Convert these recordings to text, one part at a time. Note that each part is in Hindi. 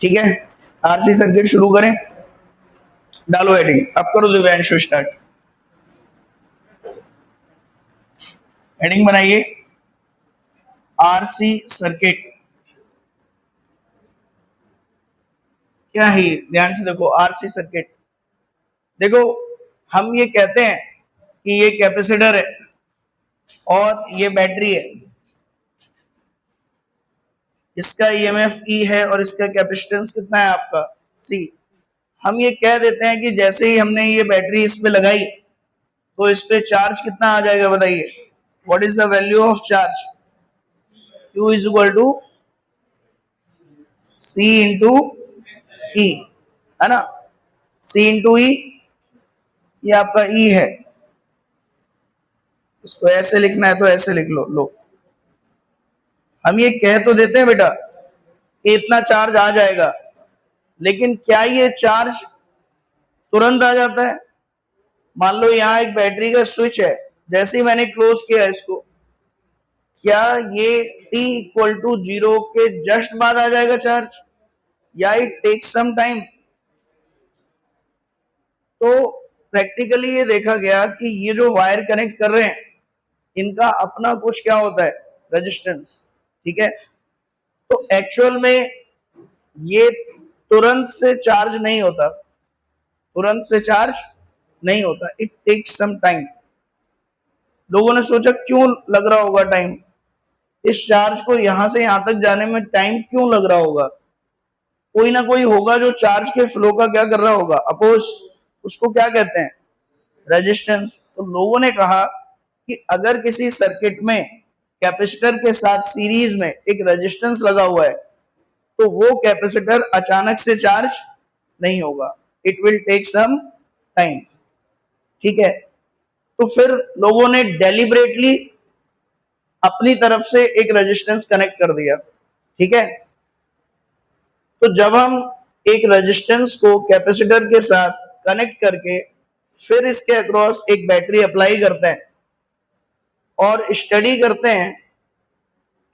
ठीक है, आरसी सर्किट शुरू करें। डालो हेडिंग, अब करो दिव्यांशु स्टार्ट। हेडिंग बनाइए आरसी सर्किट। क्या है ये? ध्यान से देखो, आरसी सर्किट। देखो, हम ये कहते हैं कि ये कैपेसिटर है और ये बैटरी है, इसका ईएमएफ ई है और इसका कैपेसिटेंस कितना है आपका सी। हम ये कह देते हैं कि जैसे ही हमने ये बैटरी इस पे लगाई तो इस पे चार्ज कितना आ जाएगा, बताइए। What is the value of charge? Q is equal to C into E, है ना। सी इंटू ई, ये आपका ई है। इसको ऐसे लिखना है तो ऐसे लिख लो। हम ये कह तो देते हैं बेटा कि इतना चार्ज आ जाएगा, लेकिन क्या ये चार्ज तुरंत आ जाता है? मान लो यहाँ एक बैटरी का स्विच है, जैसे ही मैंने क्लोज किया इसको, क्या ये t इक्वल टू 0 के जस्ट बाद आ जाएगा चार्ज, या इट टेक सम टाइम? तो प्रैक्टिकली ये देखा गया कि ये जो वायर कनेक्ट कर रहे हैं इनका अपना कुछ क्या होता है, रेजिस्टेंस। ठीक है, तो एक्चुअल में ये तुरंत से चार्ज नहीं होता, तुरंत से चार्ज नहीं होता, इट टेक्स सम टाइम। लोगों ने सोचा क्यों लग रहा होगा टाइम, इस चार्ज को यहां से यहां तक जाने में टाइम क्यों लग रहा होगा? कोई ना कोई होगा जो चार्ज के फ्लो का क्या कर रहा होगा, अपोज। उसको क्या कहते हैं, रेजिस्टेंस। तो लोगों ने कहा कि अगर किसी सर्किट में कैपेसिटर के साथ सीरीज में एक रेजिस्टेंस लगा हुआ है तो वो कैपेसिटर अचानक से चार्ज नहीं होगा, it will take some time. ठीक है, तो फिर लोगों ने डेलिबरेटली अपनी तरफ से एक रेजिस्टेंस कनेक्ट कर दिया। ठीक है, तो जब हम एक रेजिस्टेंस को कैपेसिटर के साथ कनेक्ट करके फिर इसके अक्रॉस एक बैटरी अप्लाई करते हैं और स्टडी करते हैं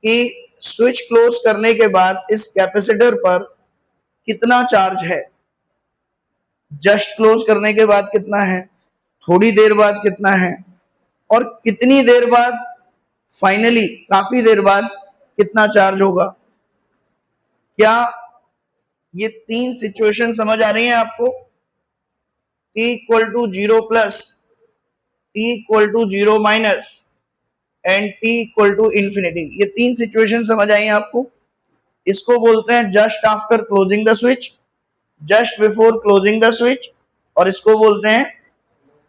कि स्विच क्लोज करने के बाद इस कैपेसिटर पर कितना चार्ज है, जस्ट क्लोज करने के बाद कितना है, थोड़ी देर बाद कितना है, और कितनी देर बाद, फाइनली काफी देर बाद कितना चार्ज होगा। क्या ये तीन सिचुएशन समझ आ रही हैं आपको? t equal to 0 plus, t equal to 0 minus and t equal to infinity, ये तीन सिचुएशन समझ आई आपको। इसको बोलते हैं just after closing the switch, just before closing the switch, और इसको बोलते हैं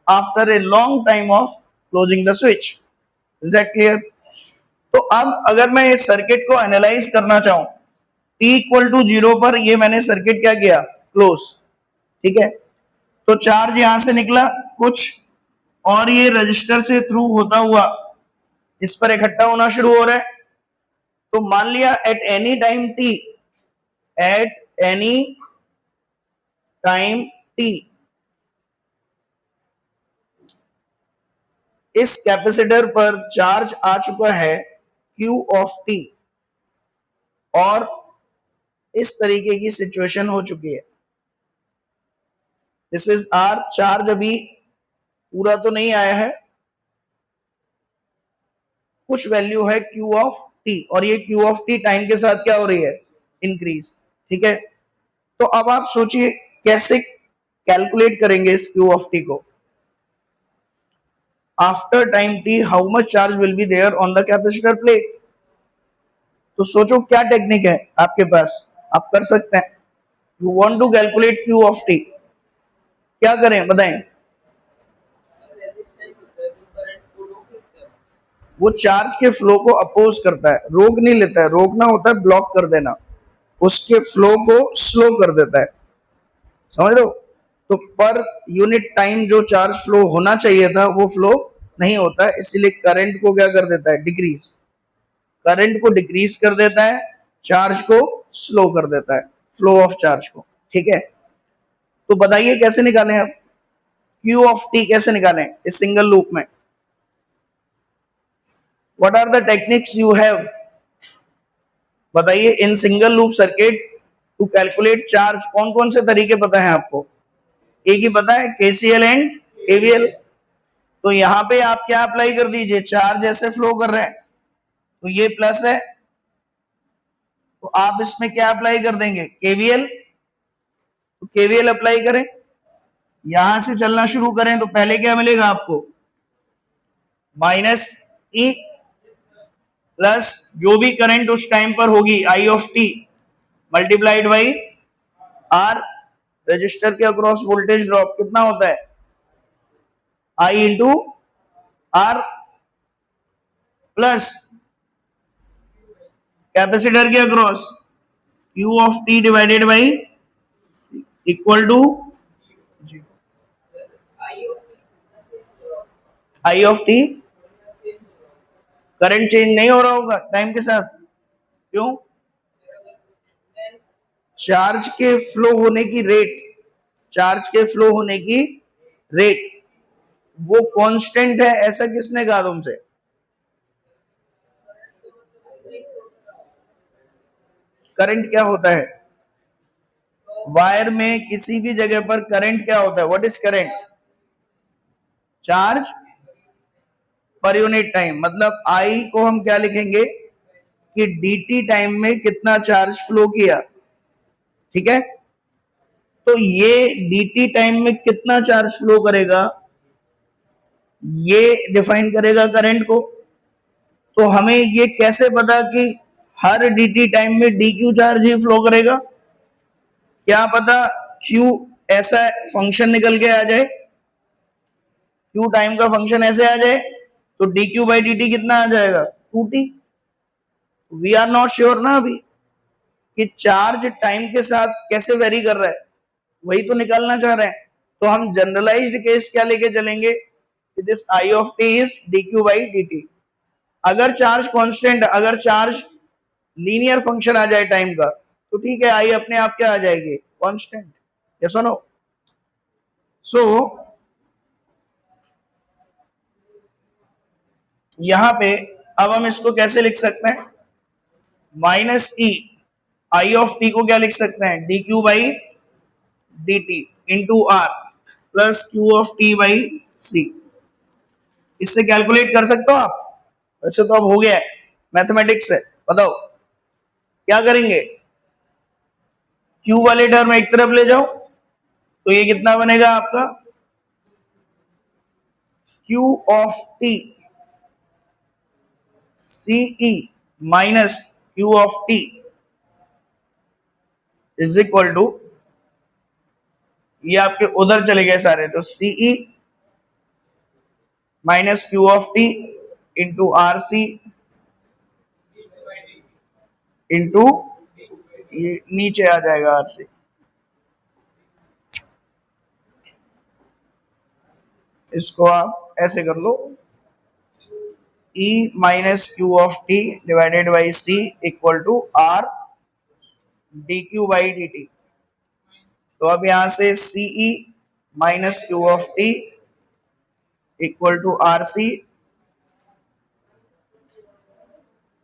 after a long time of closing the switch. Is that clear? तो अब अगर मैं इस सर्किट को एनालाइज करना चाहूं, t इक्वल टू 0 पर ये मैंने सर्किट क्या किया, क्लोज। ठीक है, तो चार्ज यहां से निकला कुछ और ये रजिस्टर से थ्रू होता हुआ इस पर इकट्ठा होना शुरू हो रहा है। तो मान लिया eight any time t, eight any time t, इस कैपेसिटर पर चार्ज आ चुका है Q ऑफ t, और इस तरीके की सिचुएशन हो चुकी है। दिस इज आर, चार्ज अभी पूरा तो नहीं आया है, कुछ वैल्यू है Q ऑफ t, और ये Q ऑफ t टाइम के साथ क्या हो रही है, इंक्रीज। ठीक है, तो अब आप सोचिए कैसे कैलकुलेट करेंगे इस Q ऑफ t को। After time t how much charge will be there on the capacitor plate. तो सोचो क्या टेक्निक है आपके पास, आप कर सकते हैं। You want to calculate Q of t, क्या करें बताएं? वो चार्ज के फ्लो को अपोज करता है, रोक नहीं लेता है। रोकना होता है ब्लॉक कर देना, उसके फ्लो को स्लो कर देता है, समझ लो। तो पर यूनिट टाइम जो चार्ज फ्लो होना चाहिए था वो फ्लो नहीं होता है, इसीलिए करंट को क्या कर देता है, डिक्रीज। करंट को डिक्रीज कर देता है, चार्ज को स्लो कर देता है, फ्लो ऑफ चार्ज को। ठीक है, तो बताइए कैसे निकालें अब Q ऑफ t, कैसे निकालें इस सिंगल लूप में? What are the techniques you have, बताइए in single loop circuit to calculate charge. कौन कौन से तरीके पता है आपको? एक ही पता है, केसीएल एंड केवीएल। तो यहां पे आप क्या अप्लाई कर दीजिए, चार्ज ऐसे फ्लो कर रहे हैं तो ये प्लस है, तो आप इसमें क्या अप्लाई कर देंगे, केवीएल। तो केवीएल अप्लाई करें, यहां से चलना शुरू करें तो पहले क्या मिलेगा आपको, माइनस ई प्लस जो भी करंट उस टाइम पर होगी I of T multiplied by R. Resistor के अक्रॉस वोल्टेज ड्रॉप कितना होता है, I into R, plus capacitor के across Q of T divided by equal to I of T. Current change नहीं हो रहा होगा टाइम के साथ, क्यों? चार्ज के फ्लो होने की रेट, चार्ज के फ्लो होने की रेट वो कांस्टेंट है, ऐसा किसने कहा तुमसे? करंट क्या होता है, वायर में किसी भी जगह पर करंट क्या होता है, what is current? Charge per unit time. मतलब आई को हम क्या लिखेंगे कि dt टाइम में कितना चार्ज फ्लो किया, ठीक है। तो ये dt टाइम में कितना चार्ज फ्लो करेगा ये डिफाइन करेगा करंट को। तो हमें ये कैसे पता कि हर dt टाइम में dq चार्ज ही फ्लो करेगा? क्या पता q ऐसा फंक्शन निकल के आ जाए, q टाइम का फंक्शन ऐसे आ जाए तो dq बाई dt कितना आ जाएगा, 2t। We are not sure ना अभी कि चार्ज टाइम के साथ कैसे वेरी कर रहा है, वही तो निकालना चाह रहे हैं। तो हम जनरलाइज्ड केस क्या लेके चलेंगे, this I of T is dq by dt। अगर चार्ज कांस्टेंट, अगर चार्ज लीनियर फंक्शन आ जाए टाइम का तो ठीक है, आई अपने आप क्या आ जाएगी, कांस्टेंट। यस और नो? सो यहां पे अब हम इसको कैसे लिख सकते हैं, minus E I of T को क्या लिख सकते हैं, D Q by D T into R plus Q of T by C. इससे कैलकुलेट कर सकते हो आप? वैसे तो अब हो गया है, मैथमेटिक्स है। बताओ क्या करेंगे, क्यू वाले टर्म एक तरफ ले जाओ तो ये कितना बनेगा आपका, Q of T CE minus Q of T is equal to, ये आपके उधर चले गए सारे, तो CE minus Q of T into R C into ये नीचे आ जाएगा आर सी। इसको आप ऐसे कर लो, E minus Q of T divided by C equal to R D Q by D T. तो अब यहां से CE minus Q of T equal to R C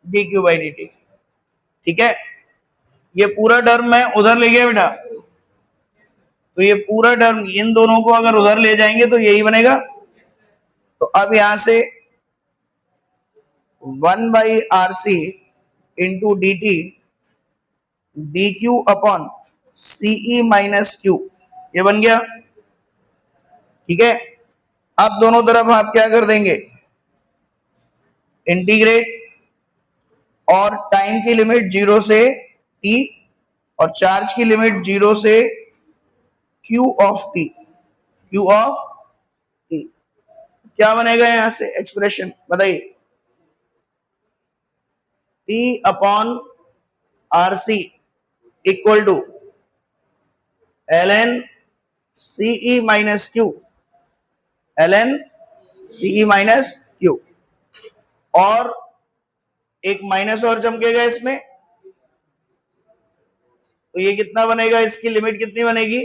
D Q by D T. ठीक है, ये पूरा टर्म मैं उधर ले गया बेटा, तो ये पूरा टर्म इन दोनों को अगर उधर ले जाएंगे तो यही बनेगा। तो अब यहां से 1 by R C into D T D Q upon CE minus Q, ये बन गया। ठीक है, अब दोनों तरफ आप क्या कर देंगे, इंटीग्रेट, और टाइम की लिमिट 0 से t और चार्ज की लिमिट 0 से q of t, q of t। क्या बनेगा यहां से एक्सप्रेशन बताइए, t upon R C equal to L N CE minus Q, L N CE minus Q. और एक माइनस और चमकेगा इसमें, तो ये कितना बनेगा, इसकी लिमिट कितनी बनेगी,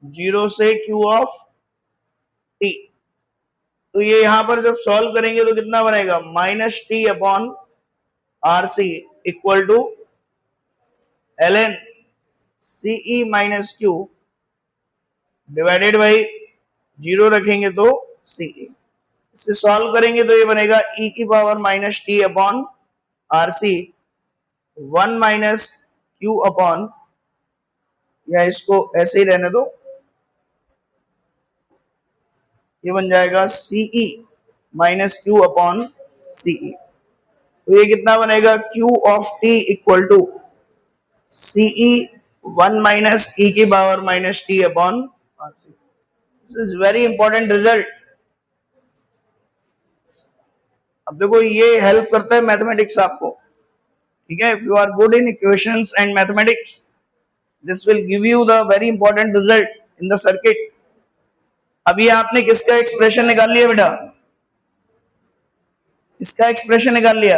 0 से q ऑफ t। तो ये यहां पर जब सॉल्व करेंगे तो कितना बनेगा, minus T upon R C equal to ln CE minus Q divided by 0 रखेंगे तो CE। इसे सॉल्व करेंगे तो ये बनेगा e की power minus T upon R C 1 minus Q upon, या इसको ऐसे ही रहने दो, ये बन जाएगा C E minus Q upon C E. तो ये कितना बनेगा, Q of T equal to C E 1 minus E की power minus T upon R C. This is very important result. अब देखो ये हेल्प करता है मैथमेटिक्स आपको, ठीक है। If you are good in equations and mathematics, this will give you the very important result in the circuit. अभी आपने किसका एक्सप्रेशन निकाल लिया बेटा, इसका एक्सप्रेशन निकाल लिया,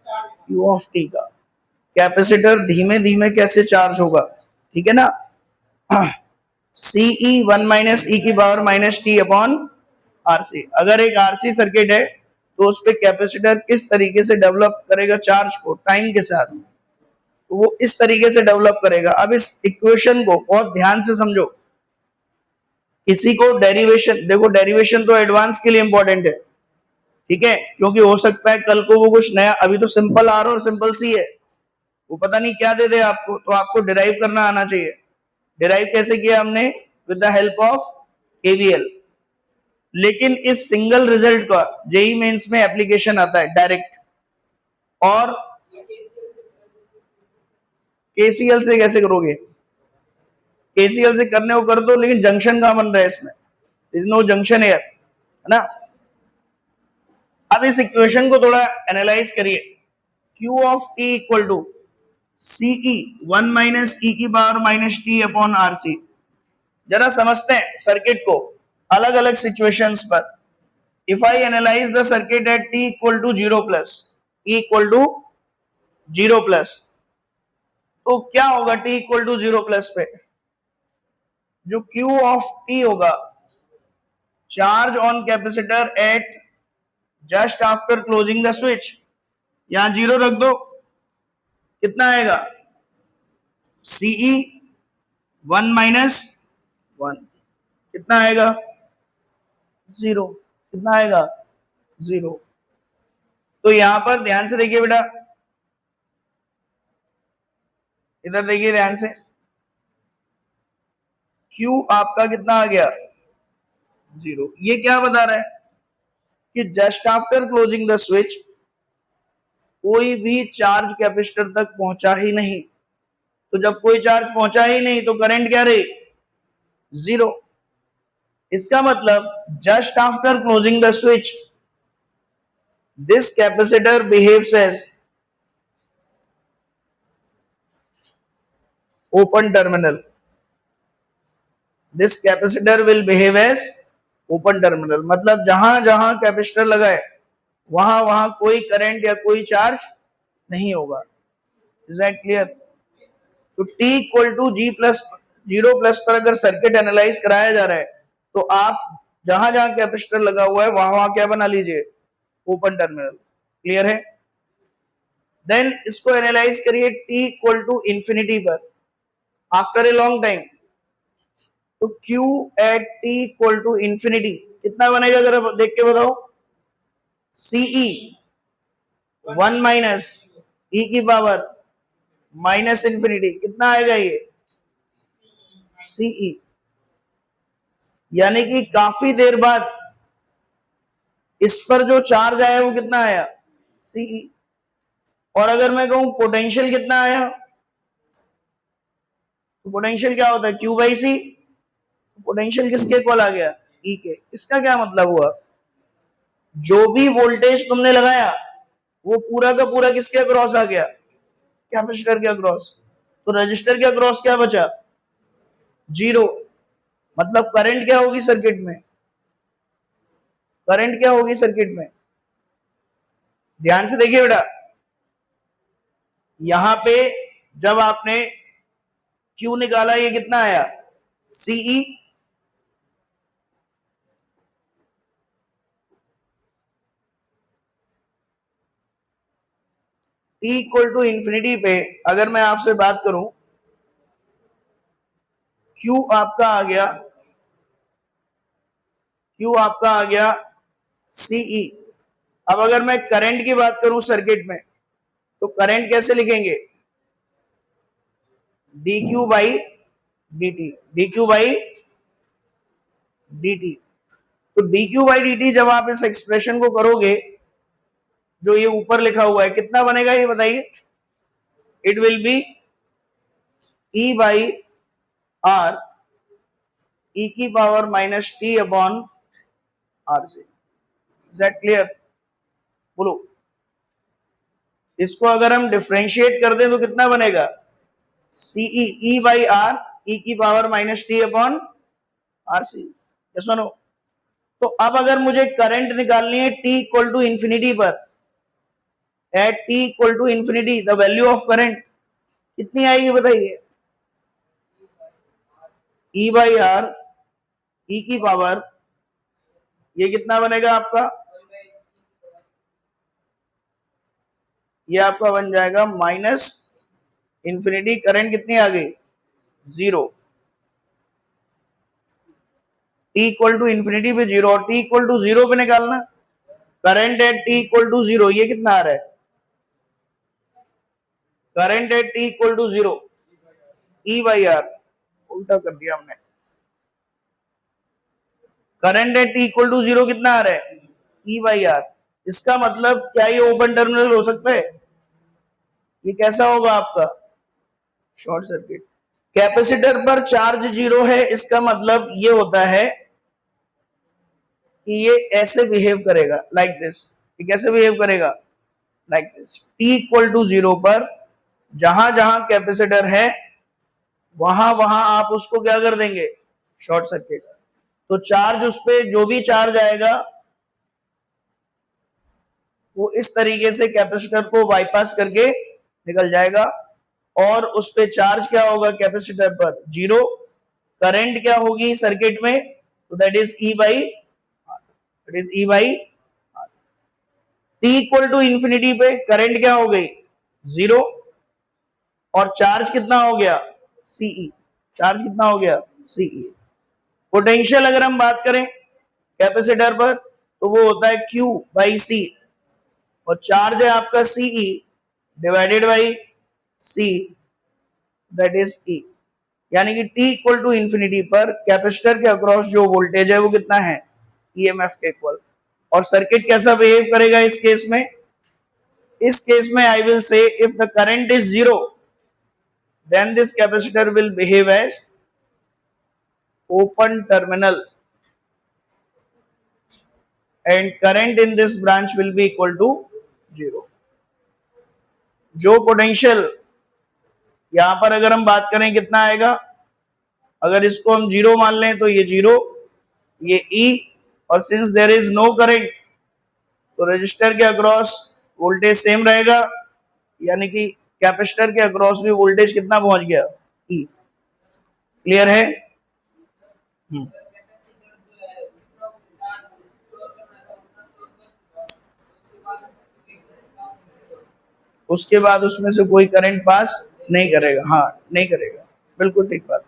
क्यू ऑफ टी का। कैपेसिटर धीमे धीमे कैसे चार्ज होगा, ठीक है ना। सीई 1 माइनस ई की power minus T upon RC. अगर एक आरसी सर्किट है तो उस पे कैपेसिटर किस तरीके से डेवलप करेगा चार्ज को, टाइम के साथ, तो वो इस तरीके से डेवलप करेगा। अब इस इक्वेशन को बहुत ध्यान से समझो। किसी को डेरिवेशन, देखो डेरिवेशन तो एडवांस के लिए इंपॉर्टेंट है, ठीक है, क्योंकि हो सकता है कल को वो कुछ नया, अभी तो सिंपल आर और सिंपल सी है, वो पता नहीं क्या दे दे आपको, तो आपको डिराइव करना आना चाहिए। डिराइव कैसे किया हमने, with the help of KVL. लेकिन इस सिंगल रिजल्ट का जेई मेंस में एप्लीकेशन आता है डायरेक्ट। और केसीएल से कैसे करोगे, केसीएल से करने को कर दो, लेकिन जंक्शन कहां बन रहा है इसमें, इज नो जंक्शन है ना। अब इस इक्वेशन को थोड़ा एनालाइज करिए। Q of T equal to C E 1 minus E की power minus T upon R C. जरा समझते हैं सर्किट को अलग अलग सिचुएशंस पर। If I analyse the circuit at T equal to 0 plus, E equal to 0 plus, तो क्या होगा टी इक्वल टू 0 प्लस पे, जो Q ऑफ टी होगा, charge on capacitor eight just after closing the switch, यहां 0 रख दो, कितना आएगा, सीई 1 माइनस 1, कितना आएगा, 0, कितना आएगा, 0। तो यहां पर ध्यान से देखिए बेटा, इधर देखिए ध्यान से, Q आपका कितना आ गया, 0। ये क्या बता रहा है कि just after closing the switch कोई भी चार्ज कैपेसिटर तक पहुंचा ही नहीं। तो जब कोई चार्ज पहुंचा ही नहीं तो करंट क्या रही, 0। इसका मतलब just after closing the switch this capacitor behaves as open terminal. This capacitor will behave as open terminal, मतलब जहां जहां कैपेसिटर लगा है वहां वहां कोई करंट या कोई चार्ज नहीं होगा। Is that clear. तो T इक्वल टू जी प्लस 0 प्लस पर अगर सर्किट एनालाइज कराया जा रहा है तो आप जहां जहां कैपेसिटर लगा हुआ है वहां वहां क्या बना लीजिए, ओपन टर्मिनल। क्लियर है। देन इसको एनालाइज करिए T इक्वल टू इंफिनिटी पर आफ्टर ए लॉन्ग टाइम। तो Q at T equal to infinity कितना बनेगा, जरा देख के बताओ, सीई 1 माइनस ई की पावर माइनस इंफिनिटी, कितना आएगा ये, सीई। यानी कि काफी देर बाद इस पर जो चार्ज आया वो कितना आया, सीई। और अगर मैं कहूं पोटेंशियल कितना आया, तो पोटेंशियल क्या होता है, क्यू बाई सी। पोटेंशियल किसके इक्वल आ गया, ई के। इसका क्या मतलब हुआ, जो भी वोल्टेज तुमने लगाया वो पूरा का पूरा किसके अक्रॉस आ गया, कैपेसिटर के अक्रॉस। तो रजिस्टर के अक्रॉस क्या बचा, 0। मतलब करंट क्या होगी सर्किट में, करंट क्या होगी सर्किट में, ध्यान से देखिए बेटा। यहां पे जब आपने Q निकाला ये कितना आया, CE. t equal to infinity पे अगर मैं आपसे बात करूं, Q आपका आ गया, Q आपका आ गया CE। अब अगर मैं करंट की बात करूं सर्किट में, तो करंट कैसे लिखेंगे? dq by dt, dq by dt। तो dq बाई dt जब आप इस एक्सप्रेशन को करोगे, जो ये ऊपर लिखा हुआ है, कितना बनेगा ये बताइए? It will be e by r e की power minus t upon r से। Is that clear? बोलो। इसको अगर हम डिफरेंशिएट कर दें तो कितना बनेगा? C E E by R E की power minus T upon R C. सुनो, तो अब अगर मुझे करंट निकालनी है t इक्वल टू इंफिनिटी पर, at t equal to infinity the value of current कितनी आएगी बताइए? ई बाई आर ई की पावर, ये कितना बनेगा आपका? ये आपका बन जाएगा माइनस इंफिनिटी, करंट कितनी आ गई? 0। t इक्वल टू इंफिनिटी पे 0 और t इक्वल टू 0 पे निकालना current at t equal to 0। ये कितना आ रहा है? Current at t equal to 0 E by R, उल्टा कर दिया हमने। Current at t equal to 0 कितना आ रहा है? E by R. इसका मतलब क्या ये ओपन टर्मिनल हो सकता है? ये कैसा होगा आपका? Short circuit. कैपेसिटर पर चार्ज 0 है, इसका मतलब ये होता है कि ये ऐसे बिहेव करेगा, लाइक दिस। ये कैसे बिहेव करेगा? Like this. t equal to 0 पर जहां जहां कैपेसिटर है, वहां वहां आप उसको क्या कर देंगे? Short circuit. तो चार्ज, उस पर जो भी चार्ज आएगा वो इस तरीके से कैपेसिटर को बाईपास करके निकल जाएगा, और उस पे चार्ज क्या होगा कैपेसिटर पर? 0। करंट क्या होगी सर्किट में? तो that is E by, that is E by. T equal to infinity पे करंट क्या हो गई? 0। और चार्ज कितना हो गया? सीई। चार्ज कितना हो गया? सीई। पोटेंशियल अगर हम बात करें कैपेसिटर पर, तो वो होता है Q बाई सी, और चार्ज है आपका C E divided by C, that is E. यानी कि t इक्वल टू इंफिनिटी पर कैपेसिटर के अक्रॉस जो वोल्टेज है वो कितना है? ईएमएफ के इक्वल। और सर्किट कैसा बिहेव करेगा इस केस में? इस केस में I will say if the current is 0, then this capacitor will behave as open terminal and current in this branch will be equal to 0। जो पोटेंशियल यहां पर अगर हम बात करें कितना आएगा, अगर इसको हम 0 मान लें तो ये 0, ये E, और since there is no current तो रजिस्टर के अक्रॉस वोल्टेज सेम रहेगा, यानी कि कैपेसिटर के अक्रॉस भी वोल्टेज कितना पहुंच गया? E। क्लियर है? उसके बाद उसमें से कोई करंट पास नहीं करेगा। हाँ, नहीं करेगा, बिल्कुल ठीक बात।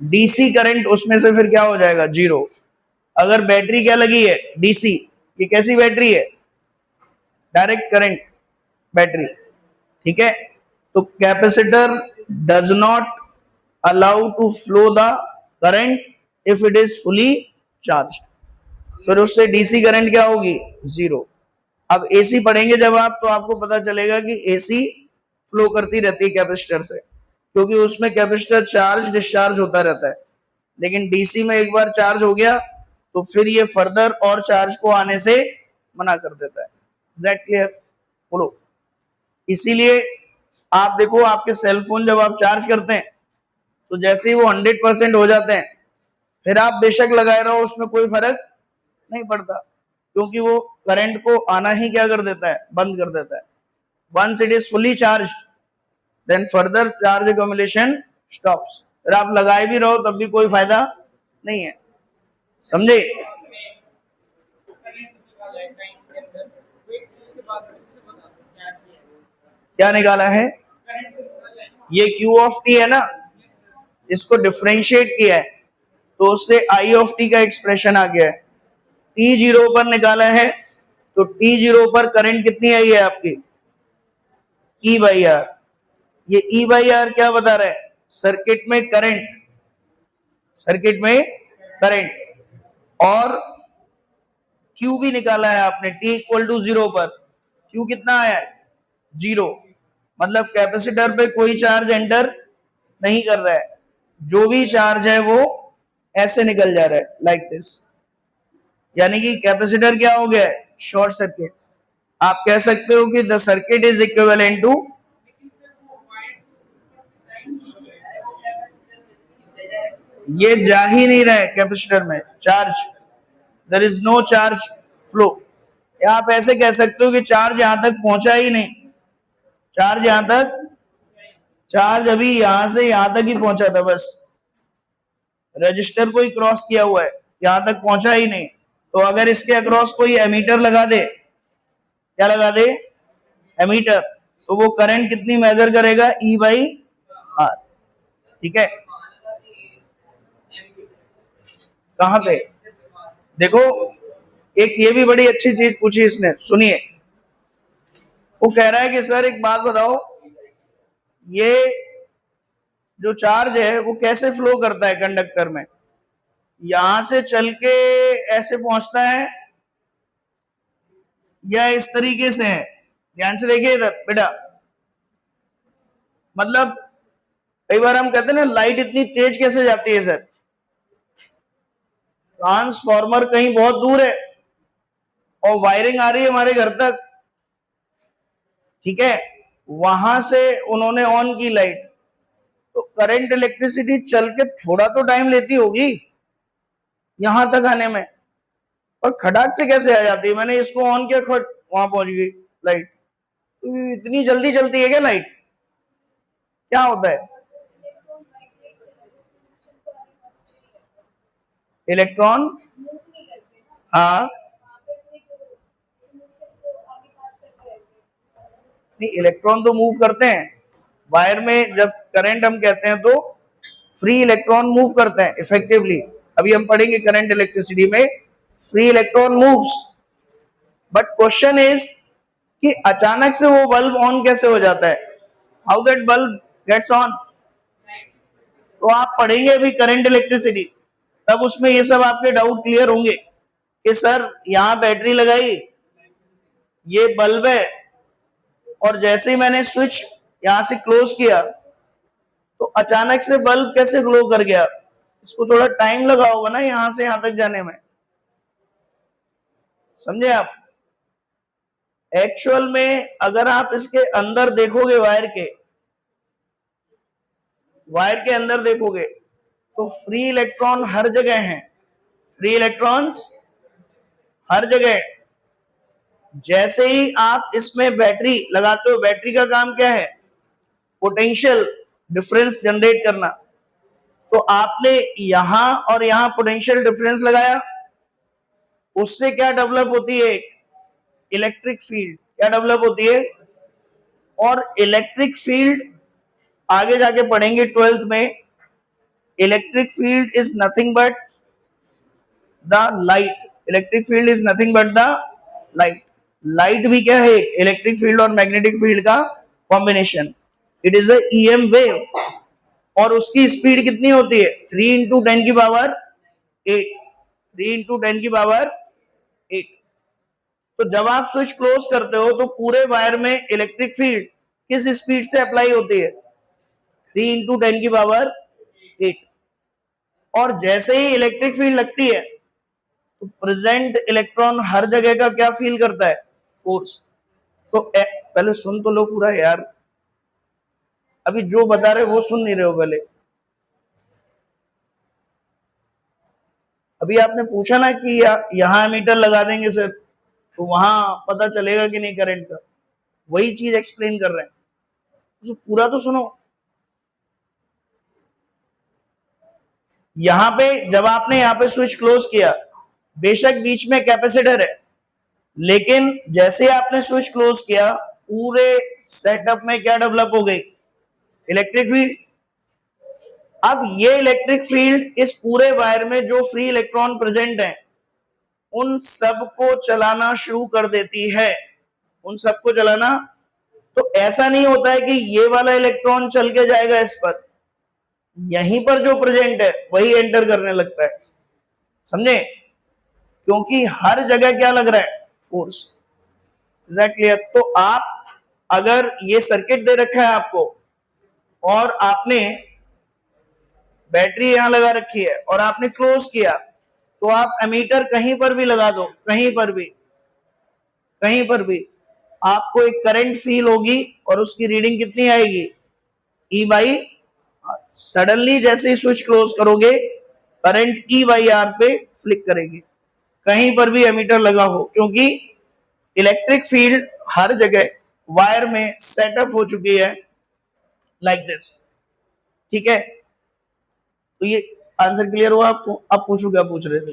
डीसी करंट उसमें से फिर क्या हो जाएगा? 0। अगर बैटरी क्या लगी है? डीसी। ये कैसी बैटरी है? Direct current battery. ठीक है, तो capacitor does not allow to flow the current if it is fully charged. फिर उससे डीसी करंट क्या होगी? 0। अब एसी पढ़ेंगे जब आप, तो आपको पता चलेगा कि एसी फ्लो करती रहती है कैपेसिटर से, क्योंकि उसमें कैपेसिटर चार्ज डिस्चार्ज होता रहता है। लेकिन डीसी में एक बार चार्ज हो गया तो फिर ये फर्दर और चार्ज को आने से मना कर देता है। That clear? बोलो। इसीलिए आप देखो, आपके सेल फोन जब आप चार्ज करते हैं तो जैसे ही वो 100% हो जाते हैं, फिर आप बेशक लगाए रहो, उसमें कोई फर्क नहीं पड़ता, क्योंकि वो करंट को आना ही क्या कर देता है? बंद कर देता है। Once it is fully charge, then further charge accumulation stops. फिर आप लगाए भी रहो तब भी कोई फायदा नहीं है। समझे? क्या निकाला है? ये Q ऑफ टी है ना, इसको डिफरेंशिएट किया है तो उससे I ऑफ टी का एक्सप्रेशन आ गया है। T0 पर निकाला है तो T0 पर करंट कितनी आई है आपकी? E by R. ये E बाई आर क्या बता रहा है? सर्किट में करंट, सर्किट में करंट। और Q भी निकाला है आपने, T इक्वल टू 0 पर Q कितना आया है? 0। मतलब कैपेसिटर पे कोई चार्ज एंटर नहीं कर रहा है, जो भी चार्ज है वो ऐसे निकल जा रहा है, लाइक दिस। यानी कि कैपेसिटर क्या हो गया है? Short circuit. आप कह सकते हो कि the circuit is equivalent to, ये जा ही नहीं रहा है कैपेसिटर में charge, there is no charge flow. या आप ऐसे कह सकते हो कि चार्ज यहां तक पहुंचा ही नहीं, चार्ज यहां तक, चार्ज अभी यहां से यहां तक ही पहुंचा था, बस रजिस्टर को ही क्रॉस किया हुआ है, यहां तक पहुंचा ही नहीं। तो अगर इसके अक्रॉस कोई एमीटर लगा दे, क्या लगा दे? एमीटर, तो वो करंट कितनी मेजर करेगा? E by R. ठीक है, कहां पे? देखो, एक ये भी बड़ी अच्छी चीज पूछी इसने, सुनिए। वो कह रहा है कि सर एक बात बताओ, ये जो चार्ज है वो कैसे फ्लो करता है कंडक्टर में? यहां से चल के ऐसे पहुंचता है या इस तरीके से है? ध्यान से देखिए इधर बेटा। मतलब कई बार हम कहते हैं ना, लाइट इतनी तेज कैसे जाती है सर? ट्रांसफार्मर कहीं बहुत दूर है और वायरिंग आ रही है हमारे घर तक, ठीक है, वहां से उन्होंने ऑन की लाइट, तो करंट इलेक्ट्रिसिटी चल के थोड़ा तो टाइम लेती होगी यहां तक आने में, और खटाक से कैसे आ जाती है? मैंने इसको ऑन किया, खट वहां पहुंच गई लाइट। तो इतनी जल्दी चलती है क्या लाइट? क्या होता है? इलेक्ट्रॉन, हाँ, नहीं इलेक्ट्रॉन तो मूव करते हैं वायर में, जब करंट हम कहते हैं तो फ्री इलेक्ट्रॉन मूव करते हैं इफेक्टिवली। अभी हम पढ़ेंगे करंट इलेक्ट्रिसिटी में, free electron moves. But question is कि अचानक से वो बल्ब ऑन कैसे हो जाता है? How that bulb gets on? तो आप पढ़ेंगे अभी करंट इलेक्ट्रिसिटी, तब उसमें ये सब आपके डाउट क्लियर होंगे कि सर यहां बैटरी लगाई, ये बल्ब है, और जैसे ही मैंने स्विच यहां से क्लोज किया तो अचानक से बल्ब कैसे ग्लो कर गया? इसको थोड़ा टाइम लगा होगा ना यहां से यहां तक जाने में, समझे आप? एक्चुअल में अगर आप इसके अंदर देखोगे, वायर के अंदर देखोगे तो फ्री इलेक्ट्रॉन हर जगह हैं, फ्री इलेक्ट्रॉन्स हर जगह। जैसे ही आप इसमें बैटरी लगाते हो, बैटरी का काम क्या है? पोटेंशियल डिफरेंस जनरेट करना। तो आपने यहां और यहां पोटेंशियल डिफरेंस लगाया, उससे क्या डेवलप होती है? Electric field. क्या डेवलप होती है? और इलेक्ट्रिक फील्ड आगे जाके पढ़ेंगे 12th में, electric field is nothing but the light. Electric field is nothing but the light. Light भी क्या है? इलेक्ट्रिक फील्ड और मैग्नेटिक फील्ड का combination. It is EM wave, और उसकी स्पीड कितनी होती है? 3 इंटू 10 की पावर 8, 3 इंटू 10 की पावर 8। तो जब आप स्विच क्लोज करते हो तो पूरे वायर में इलेक्ट्रिक फील्ड किस स्पीड से अप्लाई होती है? 3 इंटू 10 की पावर 8। और जैसे ही इलेक्ट्रिक फील्ड लगती है तो प्रेजेंट इलेक्ट्रॉन हर जगह का क्या फील करता है? फोर्स। तो पहले सुन तो लो पूरा यार, अभी जो बता रहे वो सुन नहीं रहे हो पहले। अभी आपने पूछा ना कि यहां मीटर लगा देंगे सर तो वहां पता चलेगा कि नहीं करंट का, वही चीज एक्सप्लेन कर रहे हैं, तो पूरा तो सुनो। यहां पे जब आपने यहां पे स्विच क्लोज किया, बेशक बीच में कैपेसिटर है, लेकिन जैसे आपने स्विच क्लोज किया पूरे सेटअप में क्या डेवलप हो गई? Electric field. अब ये इलेक्ट्रिक फील्ड इस पूरे वायर में जो फ्री इलेक्ट्रॉन प्रेजेंट है उन सबको चलाना शुरू कर देती है, उन सबको चलाना। तो ऐसा नहीं होता है कि ये वाला इलेक्ट्रॉन चल के जाएगा इस पर, यहीं पर जो प्रेजेंट है वही एंटर करने लगता है, समझे? क्योंकि हर जगह क्या लग रहा है? फोर्स। Is that clear? तो आप अगर ये सर्किट दे रखा है आपको और आपने बैटरी यहां लगा रखी है और आपने क्लोज किया, तो आप एमीटर कहीं पर भी लगा दो, कहीं पर भी, कहीं पर भी आपको एक करंट फील होगी और उसकी रीडिंग कितनी आएगी? ई बाई। सडनली जैसे ही स्विच क्लोज करोगे करंट ई बाई आर पे फ्लिक करेगी, कहीं पर भी एमीटर लगा हो, क्योंकि इलेक्ट्रिक फील्ड हर जगह वायर में सेटअप हो चुकी है लाइक दिस। ठीक है, तो ये आंसर क्लियर हुआ आपको? अब पूछो क्या पूछ रहे थे?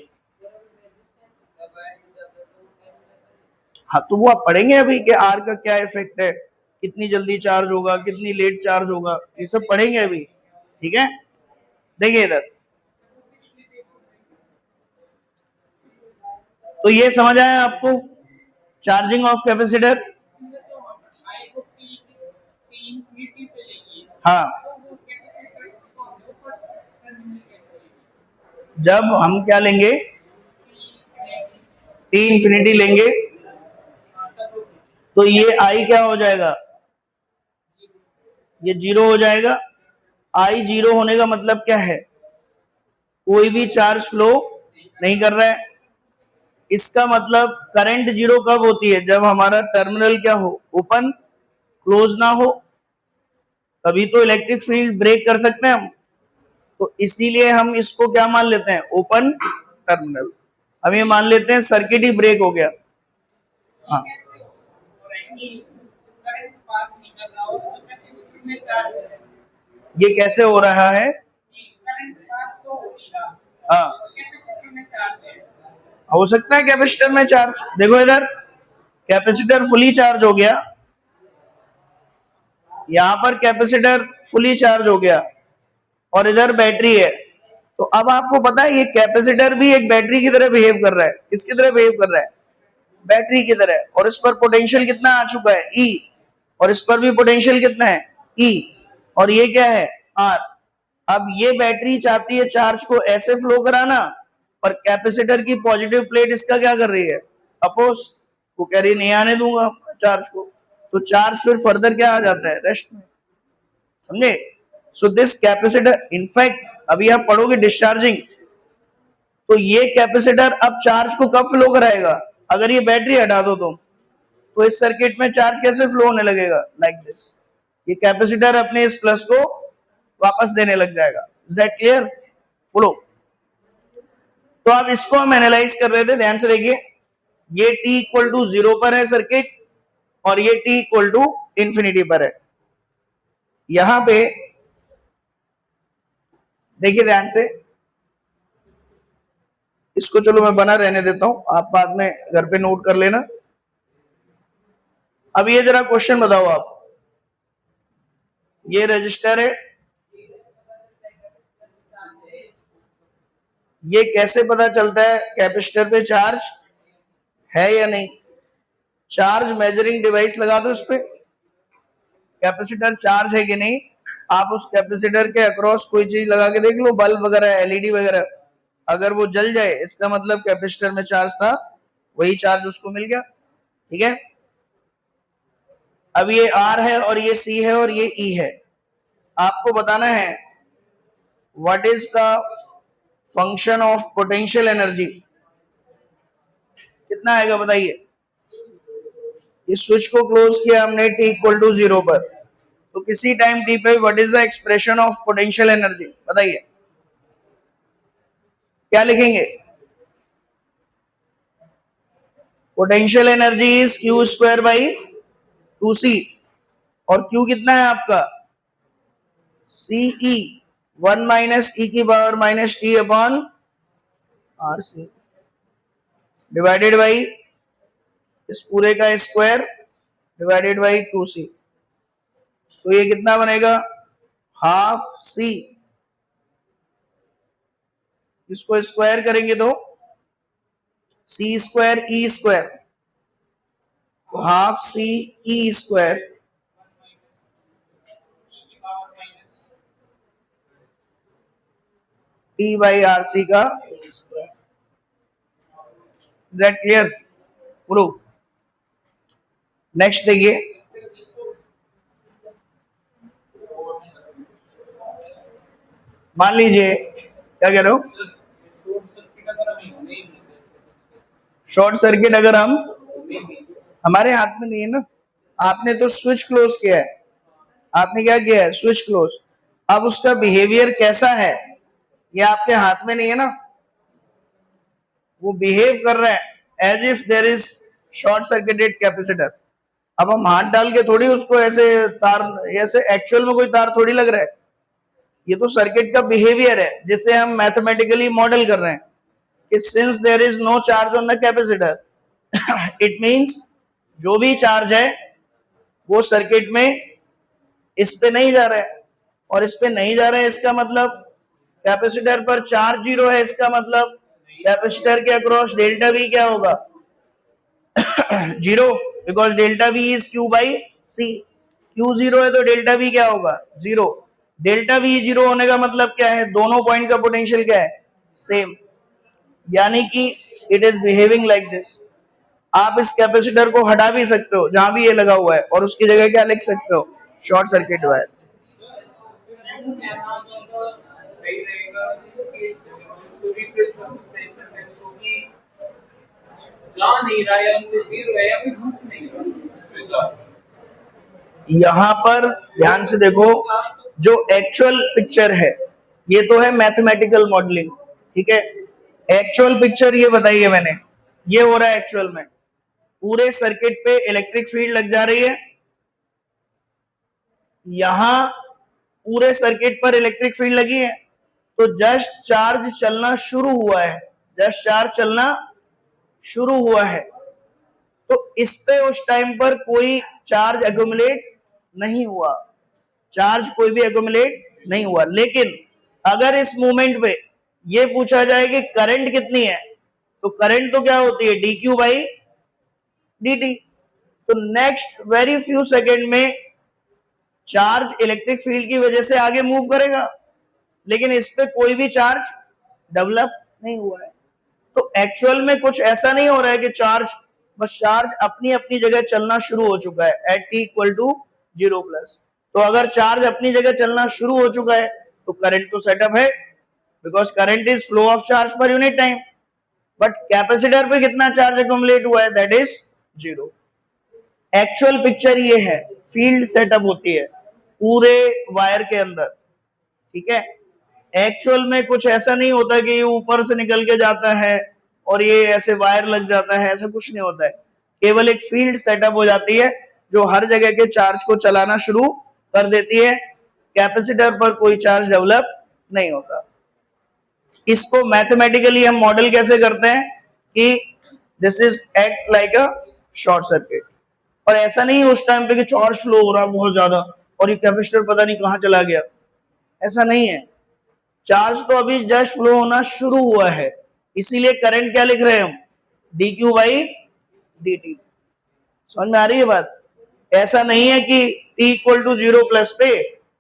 हाँ, तो वो आप पढ़ेंगे अभी कि आर का क्या इफेक्ट है, कितनी जल्दी चार्ज होगा, कितनी लेट चार्ज होगा, ये सब पढ़ेंगे अभी। ठीक है, देखिए इधर, तो ये समझ आया आपको चार्जिंग ऑफ कैपेसिटर? हाँ, जब हम क्या लेंगे? टी इंफिनिटी लेंगे तो ये आई क्या हो जाएगा? ये जीरो हो जाएगा। आई जीरो होने का मतलब क्या है? कोई भी चार्ज फ्लो नहीं कर रहा है। इसका मतलब करंट जीरो कब होती है? जब हमारा टर्मिनल क्या हो? ओपन, क्लोज ना हो, तभी तो इलेक्ट्रिक फील्ड ब्रेक कर सकते हैं हम। तो इसीलिए हम इसको क्या मान लेते हैं? Open terminal. हम ये मान लेते हैं सर्किट ही ब्रेक हो गया। हाँ, ये कैसे हो रहा है? हाँ, हो सकता है कैपेसिटर में चार्ज, देखो इधर कैपेसिटर फुली चार्ज हो गया, यहां पर कैपेसिटर फुली चार्ज हो गया और इधर बैटरी है। तो अब आपको पता है ये कैपेसिटर भी एक बैटरी की तरह बिहेव कर रहा है। किसकी तरह बिहेव कर रहा है? बैटरी की तरह। और इस पर पोटेंशियल कितना आ चुका है? ई। और इस पर भी पोटेंशियल कितना है? ई। और ये क्या है? आर। अब ये बैटरी चाहती है चार्ज को ऐसे फ्लो कराना, पर कैपेसिटर की पॉजिटिव प्लेट इसका क्या कर रही है? अपोज। वो कह रही नहीं आने दूंगा चार्ज को, तो चार्ज फिर फर्दर क्या आ जाता है? रेस्ट में। समझे? सो दिस कैपेसिटर, इनफैक्ट अभी आप पढ़ोगे डिस्चार्जिंग, तो ये कैपेसिटर अब चार्ज को कब फ्लो कराएगा? अगर ये बैटरी हटा दो तो इस सर्किट में चार्ज कैसे फ्लो होने लगेगा? Like this. ये कैपेसिटर अपने इस प्लस को वापस देने लग जाएगा। Is that clear? बोलो। तो अब इसको हम एनालाइज कर रहे थे, ध्यान से देखिए। ये t इक्वल टू 0 पर है सर्किट और ये t इक्वल टू इंफिनिटी पर है। यहां पे देखिए ध्यान से, इसको चलो मैं बना रहने देता हूं, आप बाद में घर पे नोट कर लेना। अब ये जरा क्वेश्चन बताओ आप, ये रजिस्टर है, ये कैसे पता चलता है कैपेसिटर पे चार्ज है या नहीं? चार्ज मेजरिंग डिवाइस लगा दो उस पे, कैपेसिटर चार्ज है कि नहीं। आप उस कैपेसिटर के अक्रॉस कोई चीज लगा के देख लो, बल्ब वगैरह, एलईडी वगैरह, अगर वो जल जाए इसका मतलब कैपेसिटर में चार्ज था, वही चार्ज उसको मिल गया। ठीक है, अब ये आर है और ये सी है और ये ई है। आपको बताना है what is the function of potential energy. कितना आएगा बताइए? इस स्विच को क्लोज किया हमने t इक्वल टू 0 पर, तो किसी टाइम t पे what is the expression of potential energy? बताइए क्या लिखेंगे? Potential energy is q square by 2c, और q कितना है आपका? ce, 1 माइनस ई की power minus T upon R C, divided by इस पूरे का स्क्वायर डिवाइडेड बाई 2c। तो ये कितना बनेगा, हाफ सी, इसको स्क्वायर करेंगे तो सी स्क्वायर ई स्क्वायर, तो half C E square t by R C का स्क्वायर। Is that clear? बोलो। नेक्स्ट देखिए, मान लीजिए, क्या कह रहे हो, शॉर्ट सर्किट अगर हम, हमारे हाथ में नहीं है ना, आपने तो स्विच क्लोज किया है, आपने क्या किया है, स्विच क्लोज। अब उसका बिहेवियर कैसा है ये आपके हाथ में नहीं है ना, वो बिहेव कर रहा है as if there is short circuited capacitor. अब हम हाथ डाल के थोड़ी उसको ऐसे तार, ऐसे एक्चुअल में कोई तार थोड़ी लग रहा है, ये तो सर्किट का बिहेवियर है जिसे हम मैथमेटिकली मॉडल कर रहे हैं कि since there is no charge on the capacitor it means जो भी चार्ज है वो सर्किट में इस पे नहीं जा रहा है, और इस पे नहीं जा रहा है इसका मतलब कैपेसिटर पर चार्ज जीरो है, इसका मतलब कैपेसिटर के अक्रॉस डेल्टा वी क्या होगा, zero, because delta V is Q by C, Q zero है तो डेल्टा वी क्या होगा, जीरो। डेल्टा वी जीरो होने का मतलब क्या है, दोनों पॉइंट का पोटेंशियल क्या है, सेम, यानी कि it is behaving like this. आप इस कैपेसिटर को हटा भी सकते हो जहां भी ये लगा हुआ है और उसकी जगह क्या लिख सकते हो, शॉर्ट सर्किट वायर। यहां पर ध्यान से देखो, जो एक्चुअल पिक्चर है ये तो है मैथमेटिकल मॉडलिंग, ठीक है। एक्चुअल पिक्चर ये बताइए मैंने, ये हो रहा है एक्चुअल में, पूरे सर्किट पे इलेक्ट्रिक फील्ड लग जा रही है, यहां पूरे सर्किट पर इलेक्ट्रिक फील्ड लगी है, तो जस्ट चार्ज चलना शुरू हुआ है, जस्ट चार्ज चलना शुरू हुआ है, तो इस पे उस टाइम पर कोई चार्ज एक्यूमुलेट नहीं हुआ, चार्ज कोई भी एक्यूमुलेट नहीं हुआ। लेकिन अगर इस मोमेंट पे ये पूछा जाए कि करंट कितनी है, तो करंट तो क्या होती है, D Q by D T. तो नेक्स्ट वेरी फ्यू सेकेंड में चार्ज इलेक्ट्रिक फील्ड की वजह से आगे मूव करेगा, लेकिन इस पे कोई भी चार्ज डेवलप नहीं हुआ है। तो एक्चुअल में कुछ ऐसा नहीं हो रहा है कि चार्ज, बस चार्ज अपनी अपनी जगह चलना शुरू हो चुका है at T equal to zero plus. तो अगर चार्ज अपनी जगह चलना शुरू हो चुका है तो करंट तो सेटअप है, because current is flow of charge per unit time, but capacitor पे कितना चार्ज एक्यूमुलेट हुआ है, that is zero. Actual picture ये है, फील्ड सेटअप होती है पूरे वायर के अंदर, ठीक है। एक्चुअल में कुछ ऐसा नहीं होता कि ये ऊपर से निकल के जाता है और ये ऐसे वायर लग जाता है, ऐसा कुछ नहीं होता है, केवल एक फील्ड सेटअप हो जाती है जो हर जगह के चार्ज को चलाना शुरू कर देती है, कैपेसिटर पर कोई चार्ज डेवलप नहीं होता। इसको मैथमेटिकली हम मॉडल कैसे करते हैं कि this is act like a short circuit, और ऐसा नहीं उस टाइम पे कि चार्ज फ्लो हो रहा है बहुत ज्यादा और ये कैपेसिटर पता नहीं कहां चला गया, ऐसा नहीं है। चार्ज तो अभी जस्ट फ्लो होना शुरू हुआ है, इसीलिए करंट क्या लिख रहे हैं हम, D Q by D T. समझ में आ रही है बात? ऐसा नहीं है कि t equal to zero plus पे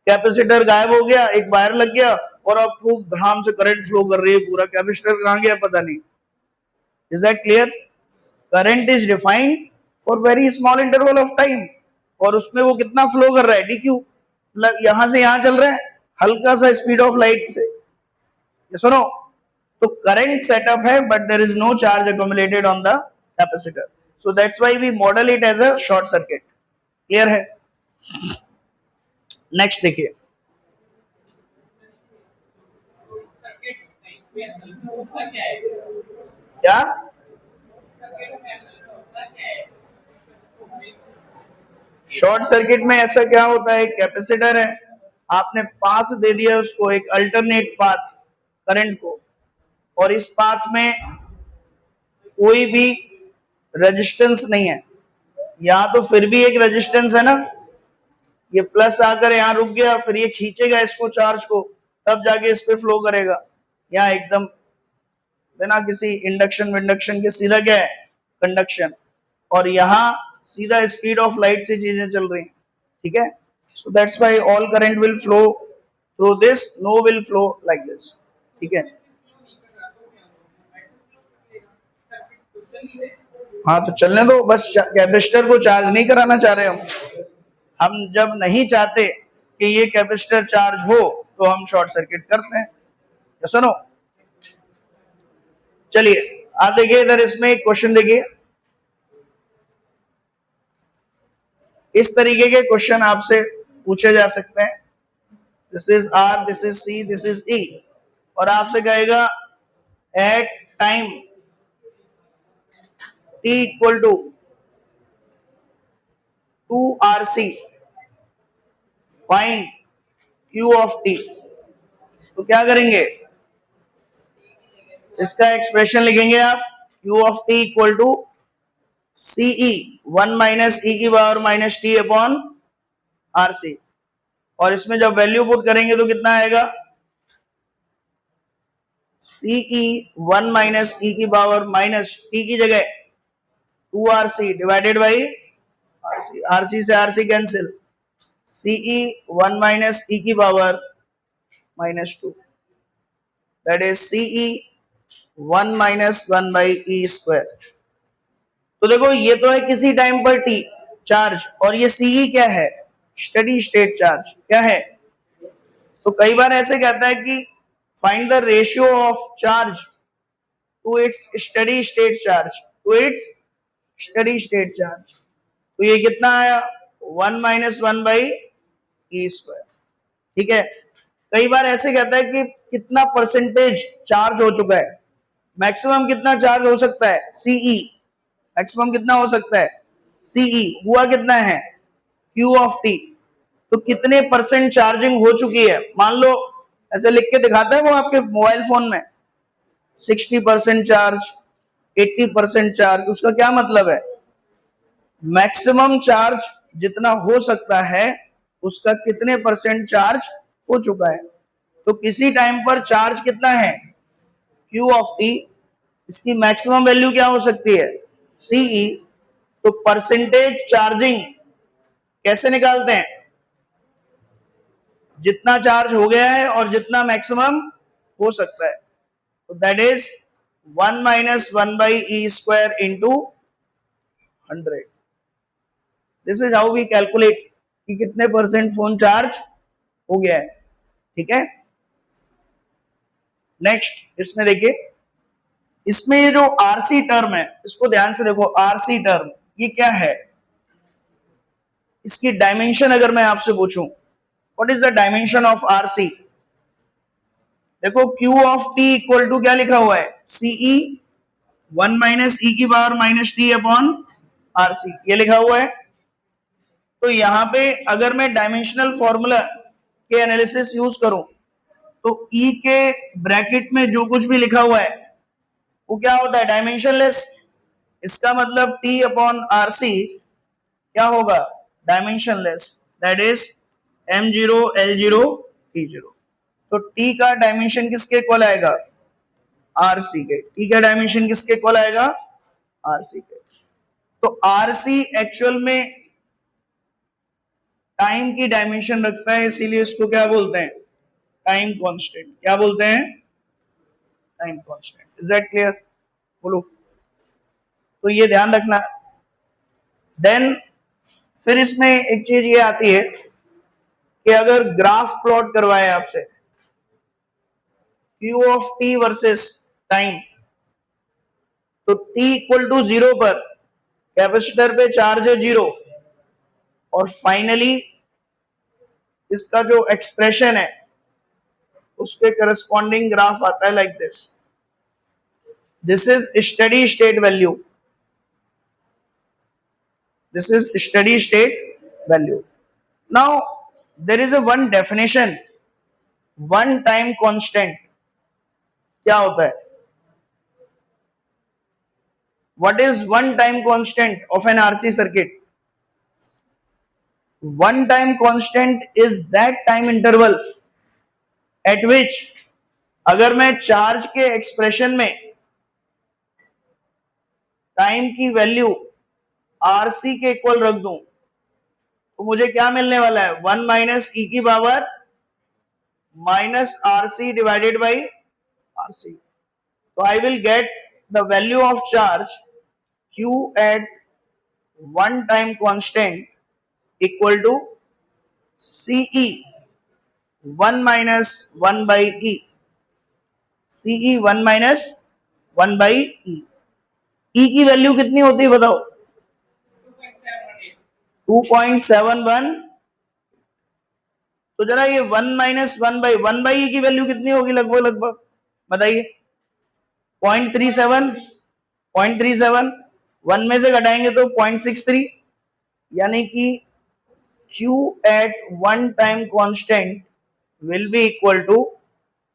कैपेसिटर गायब हो गया, एक वायर लग गया और अब खूब धड़ाम से करंट फ्लो कर रही है, पूरा कैपेसिटर कहां गया पता नहीं। Is that clear? Current is defined for very small interval of time, और उसमें वो कितना फ्लो कर रहा है, डी क्यू, मतलब यहां से यहां चल रहा है हल्का सा स्पीड ऑफ लाइट से, ये सुनो। तो करंट सेटअप है but there is no charge accumulated on the capacitor, so that's why we model it as a short circuit. Clear है? नेक्स्ट देखिए, क्या शॉर्ट सर्किट में ऐसा क्या होता है, कैपेसिटर है, आपने पाथ दे दिया उसको, एक अल्टरनेट पाथ करंट को, और इस पाथ में कोई भी रेजिस्टेंस नहीं है, यहां तो फिर भी एक रेजिस्टेंस है ना, ये प्लस आकर यहाँ रुक गया, फिर ये खींचेगा इसको चार्ज को, तब जाके इस पे फ्लो करेगा। यहाँ एकदम बिना किसी इंडक्शन विंडक्शन के सीधा क्या है, कंडक्शन। और यहाँ सीधा स्पीड ऑफ लाइट से चीजें चल रही हैं, ठीक है। So that's why all current will flow through this, no will flow like this, ठीक है। हाँ तो चलने दो, बस कैपेसिटर को चार्ज नहीं कराना चाह रहे हम जब नहीं चाहते कि ये कैपेसिटर चार्ज हो तो हम शॉर्ट सर्किट करते हैं। तो सुनो, चलिए आप देखिए इधर, इसमें एक क्वेश्चन देखिए, इस तरीके के क्वेश्चन आपसे पूछे जा सकते हैं। This is R, this is C, this is E, और आपसे कहेगा at time t equal to 2RC find Q of t। तो क्या करेंगे, इसका एक्सप्रेशन लिखेंगे आप, Q of t equal to CE 1 minus e की power minus t upon RC, और इसमें जब वैल्यू पुट करेंगे तो कितना आएगा, CE 1 माइनस e की पावर माइनस t की जगह 2RC divided by RC, RC से RC cancel, CE 1 minus e की power minus 2, that is CE 1 minus 1 by e square. तो देखो ये तो है किसी टाइम पर t चार्ज, और ये CE क्या है, स्टेडी स्टेट चार्ज क्या है। तो कई बार ऐसे कहता है कि find the ratio of charge to its steady state charge, to its steady state charge. तो ये कितना आया, 1 माइनस 1 बाई ई स्क्वायर, ठीक है। कई बार ऐसे कहता है कि कितना परसेंटेज चार्ज हो चुका है, मैक्सिमम कितना चार्ज हो सकता है, सीई, मैक्सिमम कितना हो सकता है, सीई हुआ कितना है, क्यू ऑफ टी। तो कितने परसेंट चार्जिंग हो चुकी है, मान लो ऐसे लिख के दिखाता है वो आपके मोबाइल फोन में, 60% चार्ज, 80% चार्ज। उसका क्या मतलब है, मैक्सिमम चार्ज जितना हो सकता है उसका कितने परसेंट चार्ज हो चुका है। तो किसी टाइम पर चार्ज कितना है, Q ऑफ टी, इसकी मैक्सिमम वैल्यू क्या हो सकती है, CE। तो परसेंटेज चार्जिंग कैसे निकालते हैं, जितना चार्ज हो गया है और जितना मैक्सिमम हो सकता है, तो that is 1 minus 1 by E square into 100। This is how we calculate कि कितने परसेंट फोन चार्ज हो गया है, ठीक है। नेक्स्ट इसमें देखिए, इसमें ये जो आरसी टर्म है इसको ध्यान से देखो, आरसी टर्म ये क्या है, इसकी डायमेंशन अगर मैं आपसे पूछूं, what is the dimension of RC. देखो Q of T equal to क्या लिखा हुआ है, CE 1 माइनस ई की power minus T upon RC, ये लिखा हुआ है। तो यहां पे अगर मैं डायमेंशनल फॉर्मूला के एनालिसिस यूज करूं तो E के ब्रैकेट में जो कुछ भी लिखा हुआ है वो क्या होता है, डायमेंशनलेस। इसका मतलब T अपॉन RC क्या होगा, dimensionless, that is M0 L0 T0। तो T का डायमेंशन किसके इक्वल आएगा, RC के। T का डायमेंशन किसके इक्वल आएगा, RC के। तो RC एक्चुअल में टाइम की डायमेंशन रखता है, इसीलिए इसको क्या बोलते हैं, टाइम कांस्टेंट। क्या बोलते हैं, time constant. Is that clear, बोलो। तो ये ध्यान रखना। देन फिर इसमें एक चीज ये आती है कि अगर ग्राफ प्लॉट करवाए आपसे Q of t versus time, तो t इक्वल टू 0 पर कैपेसिटर पे चार्ज है 0, और फाइनली इसका जो एक्सप्रेशन है उसके करस्पॉन्डिंग ग्राफ आता है like this. This is steady state value, this is steady state value. Now there is a one definition, one time constant क्या होता है, what is one time constant of an RC circuit. One time constant is that time interval at which, अगर मैं चार्ज के एक्सप्रेशन में टाइम की वैल्यू आरसी के इक्वल रख दूं तो मुझे क्या मिलने वाला है, 1 माइनस ई की power minus R C divided by R C. तो I will get the value of charge Q at one time constant equal to CE 1 minus 1 by E. CE 1 minus 1 by E. E की वैल्यू कितनी होती है बताओ, 2.71. तो जरा ये 1 माइनस 1 बाई E की वैल्यू कितनी होगी लगभग लगभग बताइए, 0.37. 0.37 1 में से घटाएंगे तो 0.63, यानी कि Q at one time constant will be equal to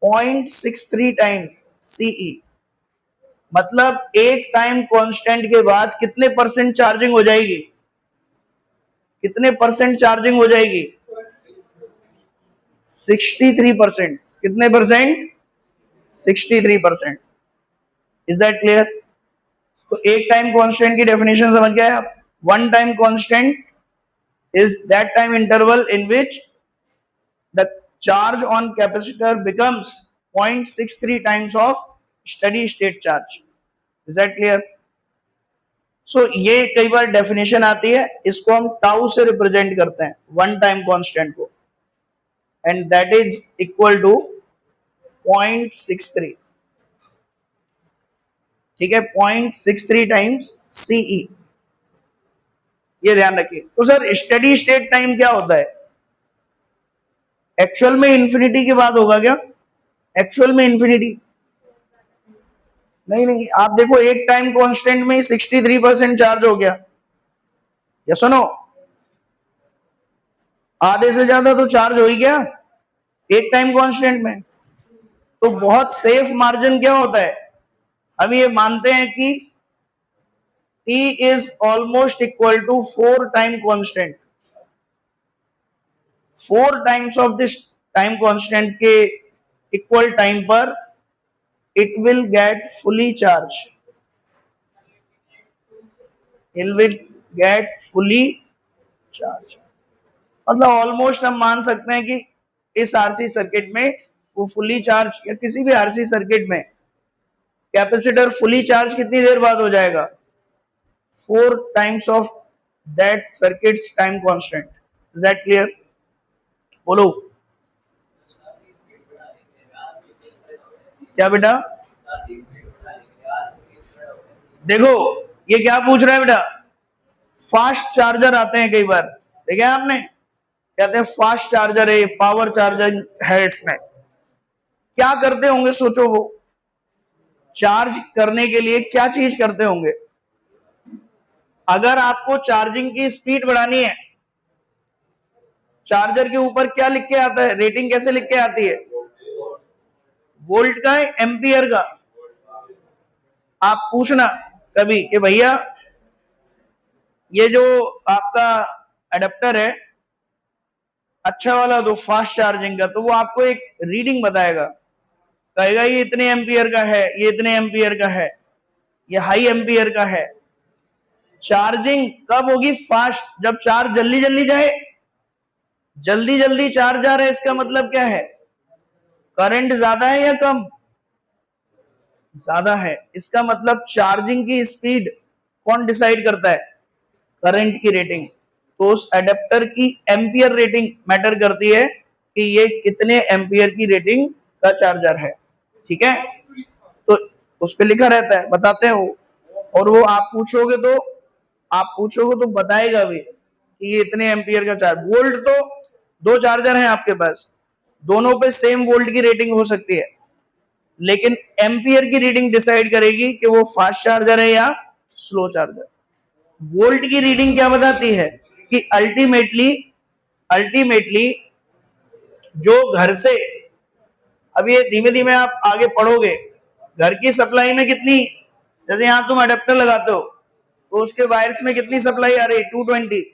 0.63 time CE. मतलब एक टाइम कांस्टेंट के बाद कितने परसेंट चार्जिंग हो जाएगी, कितने परसेंट चार्जिंग हो जाएगी, 63%. कितने परसेंट, 63%. Is that clear? तो एक टाइम कांस्टेंट की डेफिनेशन समझ गए आप. One time constant is that time interval in which the charge on capacitor becomes 0.63 times of steady state charge. Is that clear? So ये कई बार डेफिनेशन आती है, इसको हम टाउ से रिप्रेजेंट करते हैं वन टाइम कांस्टेंट को, and that is equal to 0.63. ठीक है, 0.63 टाइम्स CE. ये ध्यान रखिए. तो सर स्टेडी स्टेट टाइम क्या होता है, एक्चुअल में इंफिनिटी की बात होगा क्या, एक्चुअल में इंफिनिटी नहीं नहीं. आप देखो एक टाइम कांस्टेंट में 63% चार्ज हो गया, या सुनो आधे से ज्यादा तो चार्ज हो ही गया एक टाइम कांस्टेंट में. तो बहुत सेफ मार्जिन क्या होता है, हम ये मानते हैं कि T is almost equal to 4 time constant. 4 times of this time constant के equal time पर it will get fully charged. It will get fully charged. मतलब ऑलमोस्ट हम मान सकते हैं कि इस आरसी सर्किट में वो फुली चार्ज, या किसी भी आरसी सर्किट में कैपेसिटर फुली चार्ज कितनी देर बाद हो जाएगा, 4 times of that circuit's time constant. Is that clear? बोलो क्या बेटा, देखो ये क्या पूछ रहा है बेटा, फास्ट चार्जर आते हैं कई बार, देखे आपने, कहते हैं फास्ट चार्जर है, पावर चार्जर है. इसमें क्या करते होंगे सोचो, वो चार्ज करने के लिए क्या चीज करते होंगे. अगर आपको चार्जिंग की स्पीड बढ़ानी है, चार्जर के ऊपर क्या लिख के आता है, रेटिंग कैसे लिख के आती है, वोल्ट का, एम्पियर का. आप पूछना कभी कि भैया ये जो आपका एडेप्टर है अच्छा वाला दो फास्ट चार्जिंग का, तो वो आपको एक रीडिंग बताएगा, कहेगा ये इतने एम्पियर का है, ये इतने एम्पियर का है, ये हाई एम्पियर का है. चार्जिंग कब होगी फास्ट, जब चार्ज जल्दी जल्दी जाए. जल्दी जल्दी चार्ज जा रहा है इसका मतलब क्या है, करंट ज्यादा है या कम, ज्यादा है. इसका मतलब चार्जिंग की स्पीड कौन डिसाइड करता है, करंट की रेटिंग. तो उस एडेप्टर की एम्पियर रेटिंग मैटर करती है कि ये कितने एम्पियर की रेटिंग का चार्जर है. ठीक है, तो उस पर लिखा रहता है, बताते हैं वो, और वो आप पूछोगे तो बताएगा भी कि ये इतने एम्पियर का चार्ज. वोल्ट तो दो चार्जर हैं आपके पास, दोनों पे सेम वोल्ट की रेटिंग हो सकती है, लेकिन एम्पियर की रीडिंग डिसाइड करेगी कि वो फास्ट चार्जर है या स्लो चार्जर. वोल्ट की रीडिंग क्या बताती है कि अल्टीमेटली जो घर से, अब ये धीमे धीमे आप आगे पढ़ोगे, घर की सप्लाई में कितनी, जैसे यहां तुम अडेप्टर लगाते हो तो उसके वायर्स में कितनी सप्लाई आ रही है, 220.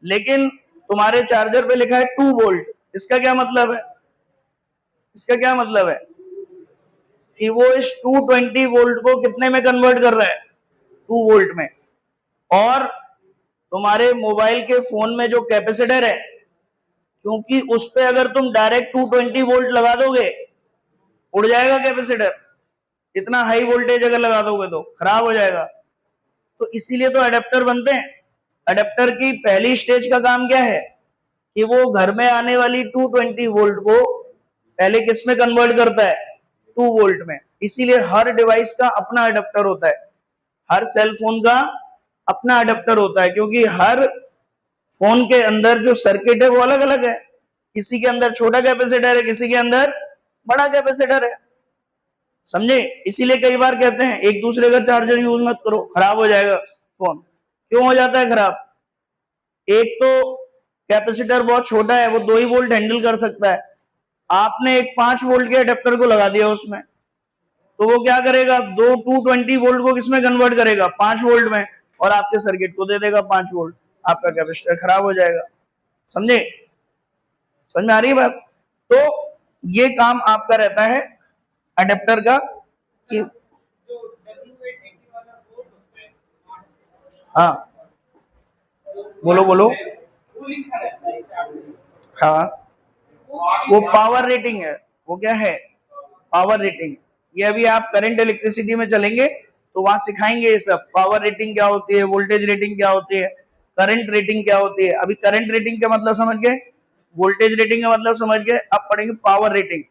लेकिन तुम्हारे चार्जर पे लिखा है 2 वोल्ट। इसका क्या मतलब है? इसका क्या मतलब है कि वो इस 220 वोल्ट को कितने में कन्वर्ट कर रहा है? 2 वोल्ट में। और तुम्हारे मोबाइल के फोन में जो कैपेसिटर है, क्योंकि उस पे अगर तुम डायरेक्ट 220 वोल्ट लगा दोगे, उड़ जाएगा कैपेसिटर। इतना हाई वोल्टेज अगर लगा दोगे तो खराब हो जाएगा। तो इसीलिए तो अडेप्टर बनते हैं। अडेप्टर की पहली स्टेज का काम क्या है कि वो घर में आने वाली 220 वोल्ट को पहले किस में कन्वर्ट करता है? 2 वोल्ट में। इसीलिए हर डिवाइस का अपना अडेप्टर होता है, हर सेल फोन का अपना अडेप्टर होता है, क्योंकि हर फोन के अंदर जो सर्किट है वो अलग अलग है। किसी के अंदर छोटा कैपेसिटर है, किसी के अंदर बड़ा कैपेसिटर है। समझे? इसीलिए कई बार कहते हैं एक दूसरे का चार्जर यूज मत करो, खराब हो जाएगा फोन। क्यों हो जाता है खराब? एक तो कैपेसिटर बहुत छोटा है, वो 2 ही वोल्ट हैंडल कर सकता है। आपने एक 5 वोल्ट के अडेप्टर को लगा दिया उसमें, तो वो क्या करेगा? 220 वोल्ट को किसमें कन्वर्ट करेगा? 5 वोल्ट में, और आपके सर्किट को दे देगा 5 वोल्ट। आपका कैपेसिटर खराब हो जाएगा। समझे? समझ में आ रही है बात? तो ये काम आपका रहता है अडेप्टर का कि हाँ, बोलो बोलो। हाँ, वो पावर रेटिंग है। वो क्या है? Power rating. ये अभी आप करंट इलेक्ट्रिसिटी में चलेंगे तो वहां सिखाएंगे ये सब। पावर रेटिंग क्या होती है, वोल्टेज रेटिंग क्या होती है, करंट रेटिंग क्या होती है। अभी करंट रेटिंग का मतलब समझ गए, वोल्टेज रेटिंग का मतलब समझ गए। अब पढ़ेंगे पावर रेटिंग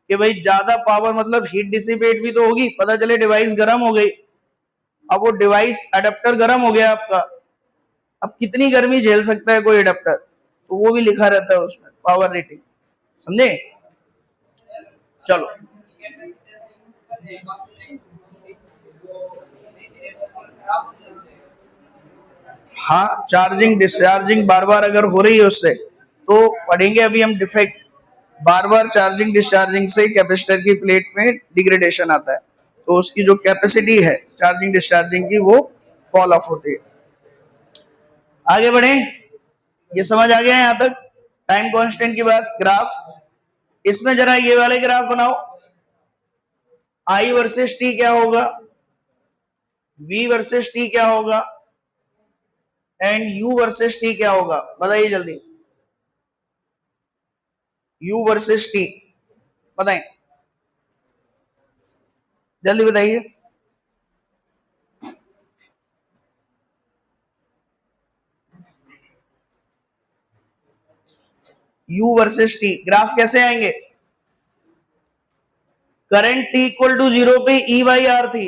कि भाई ज्यादा पावर मतलब हीट डिसिपेट भी तो होगी, पता चले डिवाइस गर्म हो गई। अब वो डिवाइस अडेप्टर गर्म हो गया आपका, अब कितनी गर्मी झेल सकता है कोई अडेप्टर, तो वो भी लिखा रहता है उसमें, पावर रेटिंग। समझे? चलो, हाँ, चार्जिंग डिस्चार्जिंग बार बार अगर हो रही है उससे तो पढ़ेंगे अभी हम डिफेक्ट। बार बार चार्जिंग डिस्चार्जिंग से कैपेसिटर की प्लेट में डिग्रेडेशन आता है, तो उसकी जो कैपेसिटी है चार्जिंग डिस्चार्जिंग की वो फॉल ऑफ होती है। आगे बढ़े, ये समझ आ गया यहाँ तक? टाइम कांस्टेंट की बात। ग्राफ, इसमें जरा ये वाले ग्राफ बनाओ। आई वर्सेस टी क्या होगा, वी वर्सेस टी क्या होगा, एंड यू वर्सेस टी क्या होगा? बताइए जल्दी। यू वर्सेस टी बताएं, जल्दी बताइए। यू वर्सेस टी ग्राफ कैसे आएंगे? करंट टी इक्वल टू 0 पे ई बाई आर थी,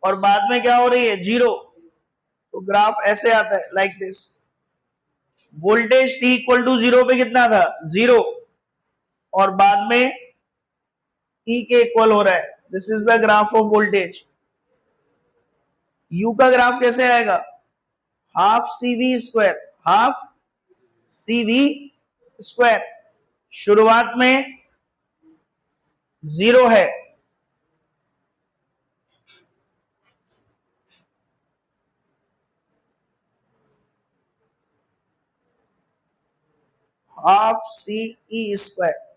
और बाद में क्या हो रही है? 0। तो ग्राफ ऐसे आता है, like this. Voltage t equal to 0 पे कितना था? 0, और बाद में ई के इक्वल हो रहा है। This is the graph of voltage. U का ग्राफ कैसे आएगा? Half C V square, half C V square. शुरुआत में 0 है, हाफ सी ई स्क्वायर।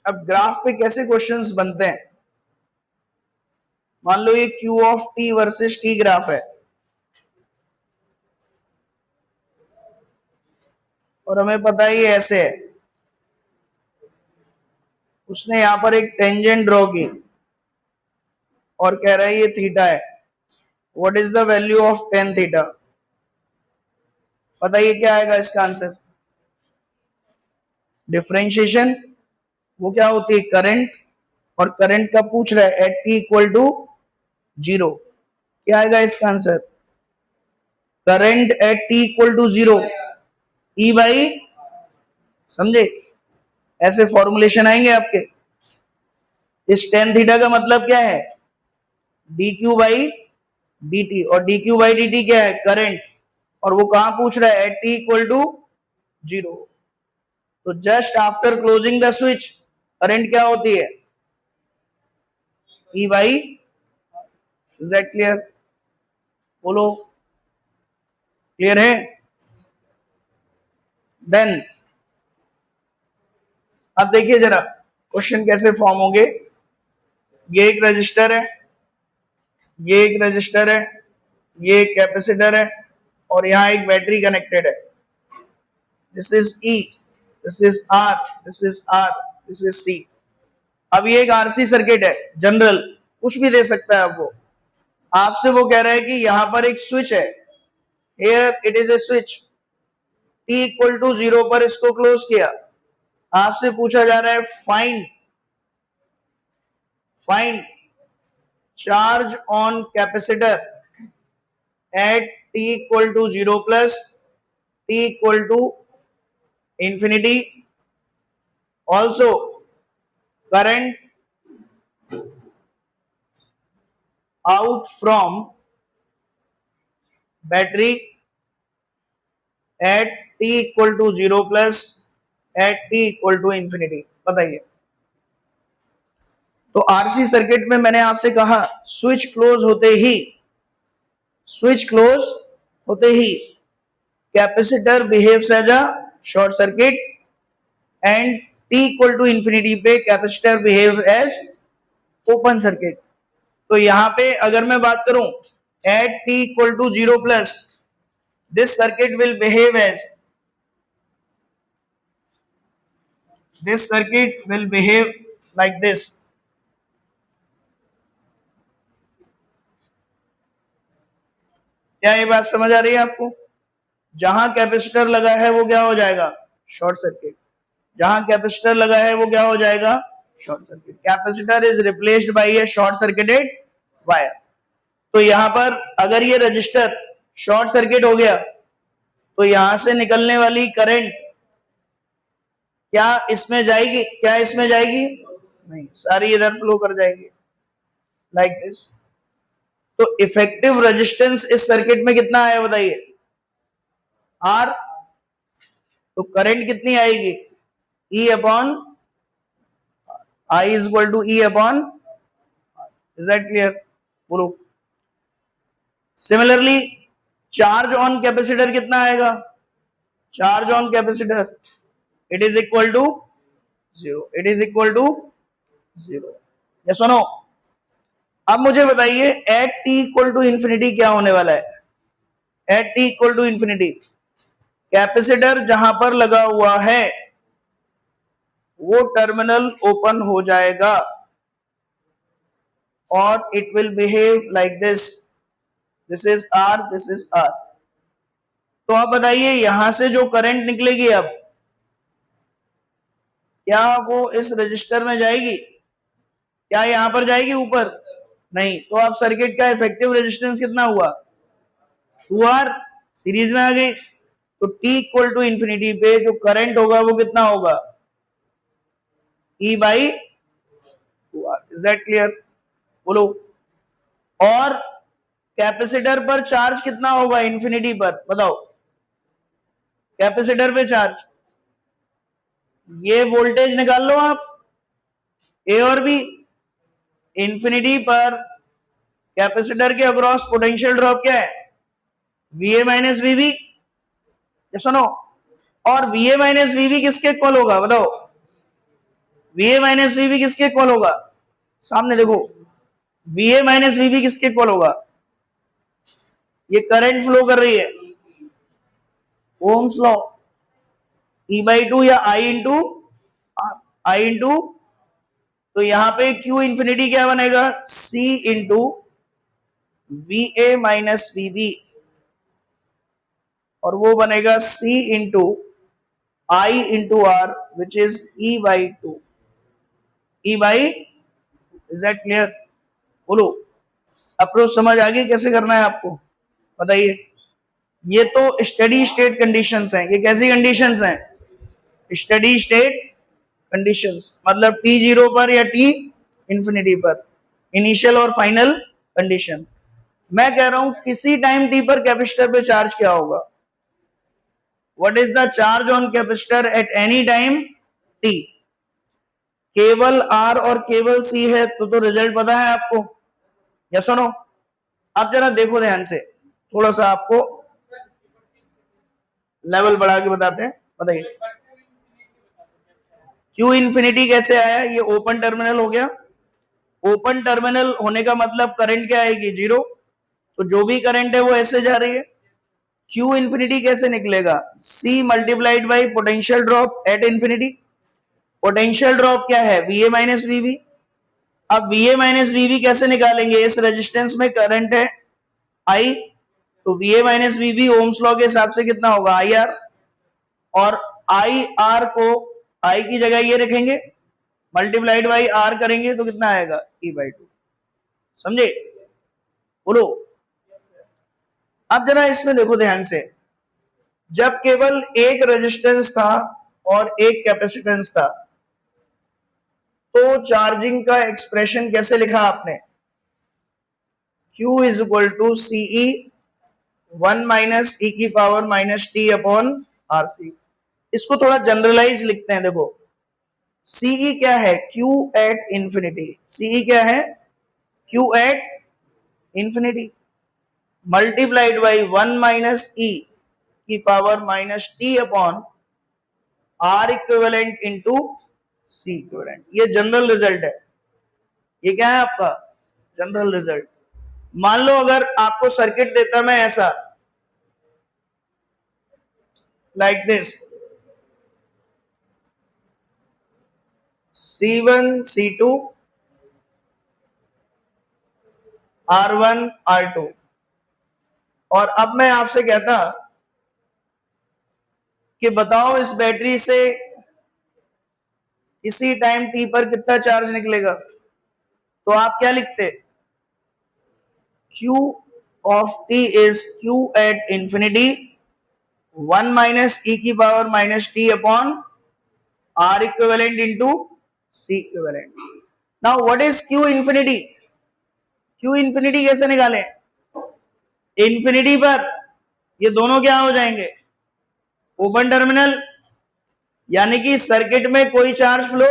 अब ग्राफ पे कैसे क्वेश्चंस बनते हैं? मान लो ये Q of t versus t graph है, और हमें पता है ये ऐसे है। उसने यहां पर एक टेंजेंट ड्रॉ की और कह रहा है ये थीटा है। What is the value of tan theta? बताइए क्या आएगा इसका आंसर? डिफरेंशिएशन, वो क्या होती है? करंट। और करंट का पूछ रहा है एट टी इक्वल टू 0। क्या आएगा इसका answer? Current at T equal to 0 E by, समझे? ऐसे फॉर्मुलेशन आएंगे आपके। इस टेन थीटा का मतलब क्या है? D Q by D T, और D Q by D T क्या है? करंट। और वो कहां पूछ रहा है? At T equal to 0। तो just after closing the switch current क्या होती है? E by, is that clear? बोलो, क्लियर है? देन अब देखिए जरा क्वेश्चन कैसे फॉर्म होंगे। ये एक रजिस्टर है, ये एक रजिस्टर है, ये एक कैपेसिटर है, और यहां एक बैटरी कनेक्टेड है। This is E, this is R, this is R, this is C. अब ये एक आरसी सर्किट है, जनरल कुछ भी दे सकता है आपको। आपसे वो कह रहा है कि यहां पर एक स्विच है, here it is a switch, t equal to 0 पर इसको क्लोज किया। आपसे पूछा जा रहा है find find charge on capacitor at t equal to 0 plus t equal to infinity. Also current out from battery at t equal to 0 plus at t equal to infinity. बताइए। तो आरसी सर्किट में मैंने आपसे कहा स्विच क्लोज होते ही capacitor behaves as a short circuit and t equal to infinity पे capacitor behave as open circuit. तो यहां पे अगर मैं बात करूं at t equal to 0 plus, this circuit will behave as, this circuit will behave like this. क्या ये बात समझ आ रही है आपको? जहां कैपेसिटर लगा है वो क्या हो जाएगा? Short circuit. जहां कैपेसिटर लगा है वो क्या हो जाएगा? Short circuit. Capacitor is replaced by A short circuited wire. तो यहां पर अगर ये रजिस्टर शॉर्ट सर्किट हो गया तो यहां से निकलने वाली करंट क्या इसमें जाएगी? क्या इसमें जाएगी? नहीं, सारी इधर फ्लो कर जाएगी लाइक दिस। तो इफेक्टिव रेजिस्टेंस इस सर्किट में कितना आया बताइए? आर। तो करंट कितनी आएगी? E upon I is equal to E upon, is that clear? बोलो। सिमिलरली चार्ज ऑन कैपेसिटर कितना आएगा? Charge on capacitor it is equal to 0, it is equal to 0। या सुनो, अब मुझे बताइए at t equal to infinity क्या होने वाला है? At t equal to infinity capacitor जहां पर लगा हुआ है वो टर्मिनल ओपन हो जाएगा और it will behave like this, this is R, this is R. तो आप बताइए यहां से जो करंट निकलेगी अब क्या वो इस रजिस्टर में जाएगी? क्या यहां पर जाएगी ऊपर? नहीं। तो आप सर्किट का इफेक्टिव रेजिस्टेंस कितना हुआ? 2R सीरीज में आ गई। तो t इक्वल टू इंफिनिटी पे जो करंट होगा वो कितना होगा? E by 2R। Is that clear? बोलो। और कैपेसिटर पर चार्ज कितना होगा इंफिनिटी पर? बताओ। कैपेसिटर पे चार्ज, ये वोल्टेज निकाल लो आप, ए और बी। इंफिनिटी पर कैपेसिटर के अक्रॉस पोटेंशियल ड्रॉप क्या है? VA minus VB। सुनो, और VA माइनस VB किसके इक्वल होगा? बताओ। VA माइनस VB किसके इक्वल होगा? सामने देखो, VA माइनस VB किसके इक्वल होगा? ये करंट फ्लो कर रही है, ओम्स लॉ, E बाई 2 या I इंटू, तो यहां पे Q इंफिनिटी क्या बनेगा? C into VA minus VB, और वो बनेगा C into I into R which is E by 2। E by, is that clear? बोलो। अप्रोच समझ आ गई कैसे करना है आपको? बताइए। ये तो स्टेडी स्टेट कंडीशंस हैं। ये कैसी कंडीशंस हैं? स्टेडी स्टेट कंडीशंस, मतलब t0 पर या t इंफिनिटी पर, इनिशियल और फाइनल कंडीशन। मैं कह रहा हूं किसी टाइम t पर कैपेसिटर पे चार्ज क्या होगा? What is the charge on capacitor eight any time t? केवल आर और केवल सी है तो रिजल्ट पता है आपको, या सुनो आप जरा देखो ध्यान से, थोड़ा सा आपको लेवल बढ़ा के बताते हैं। बताइए क्यू इन्फिनिटी कैसे आया, ये ओपन टर्मिनल हो गया। ओपन टर्मिनल होने का मतलब करंट क्या आएगी, जीरो, तो जो भी करंट है वो ऐसे जा रही है। क्यू इन्फिनिटी कैसे निकलेगा, C multiplied by potential drop at infinity. Potential drop क्या है, वीए माइनस वीबी। अब वीए माइनस वीबी कैसे निकालेंगे, इस रेजिस्टेंस में करंट है आई, तो वीए माइनस वीबी ओम्स लॉ के हिसाब से कितना होगा, आई आर, और आई आर को आई की जगह ये रखेंगे, मल्टीप्लाइड बाई आर करेंगे तो कितना आएगा, ई बाई टू। समझे, बोलो। अब जरा इसमें देखो ध्यान से, जब केवल एक रेजिस्टेंस था और एक कैपेसिटेंस था तो चार्जिंग का एक्सप्रेशन कैसे लिखा आपने, Q is equal to C E 1 minus E की power minus T upon R C. इसको थोड़ा जनरलाइज लिखते हैं, देखो सीई क्या है, Q एट इंफिनिटी। सीई क्या है, Q at infinity multiplied by 1 minus E की power minus T upon R equivalent into C equivalent. ये जनरल रिजल्ट है। ये क्या है आपका जनरल रिजल्ट। मान लो अगर आपको सर्किट देता मैं ऐसा, like this, C1 C2 R1 R2, और अब मैं आपसे कहता कि बताओ इस बैटरी से इसी टाइम t पर कितना चार्ज निकलेगा, तो आप क्या लिखते, Q of t is Q at infinity 1 minus e की power minus T upon R equivalent into C equivalent. Now what is Q infinity? Q infinity कैसे निकालें, इंफिनिटी पर ये दोनों क्या हो जाएंगे, ओपन टर्मिनल, यानी कि सर्किट में कोई चार्ज फ्लो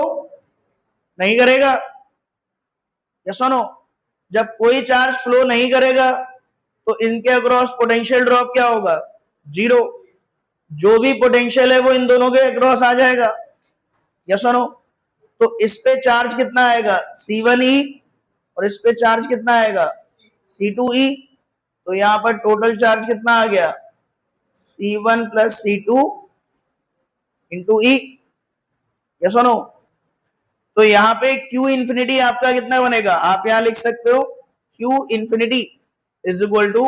नहीं करेगा। या सुनो, जब कोई चार्ज फ्लो नहीं करेगा तो इनके अक्रॉस पोटेंशियल ड्रॉप क्या होगा, जीरो। जो भी पोटेंशियल है वो इन दोनों के अक्रॉस आ जाएगा। या सुनो, तो इस पे चार्ज कितना आएगा, C1E, और इस पे चार्ज कितना आएगा, C2E। तो यहां पर टोटल चार्ज कितना आ गया, C1 प्लस C2 इंटू ई। या सुनो, तो यहां पे Q इंफिनिटी आपका कितना बनेगा, आप यहां लिख सकते हो Q infinity is equal to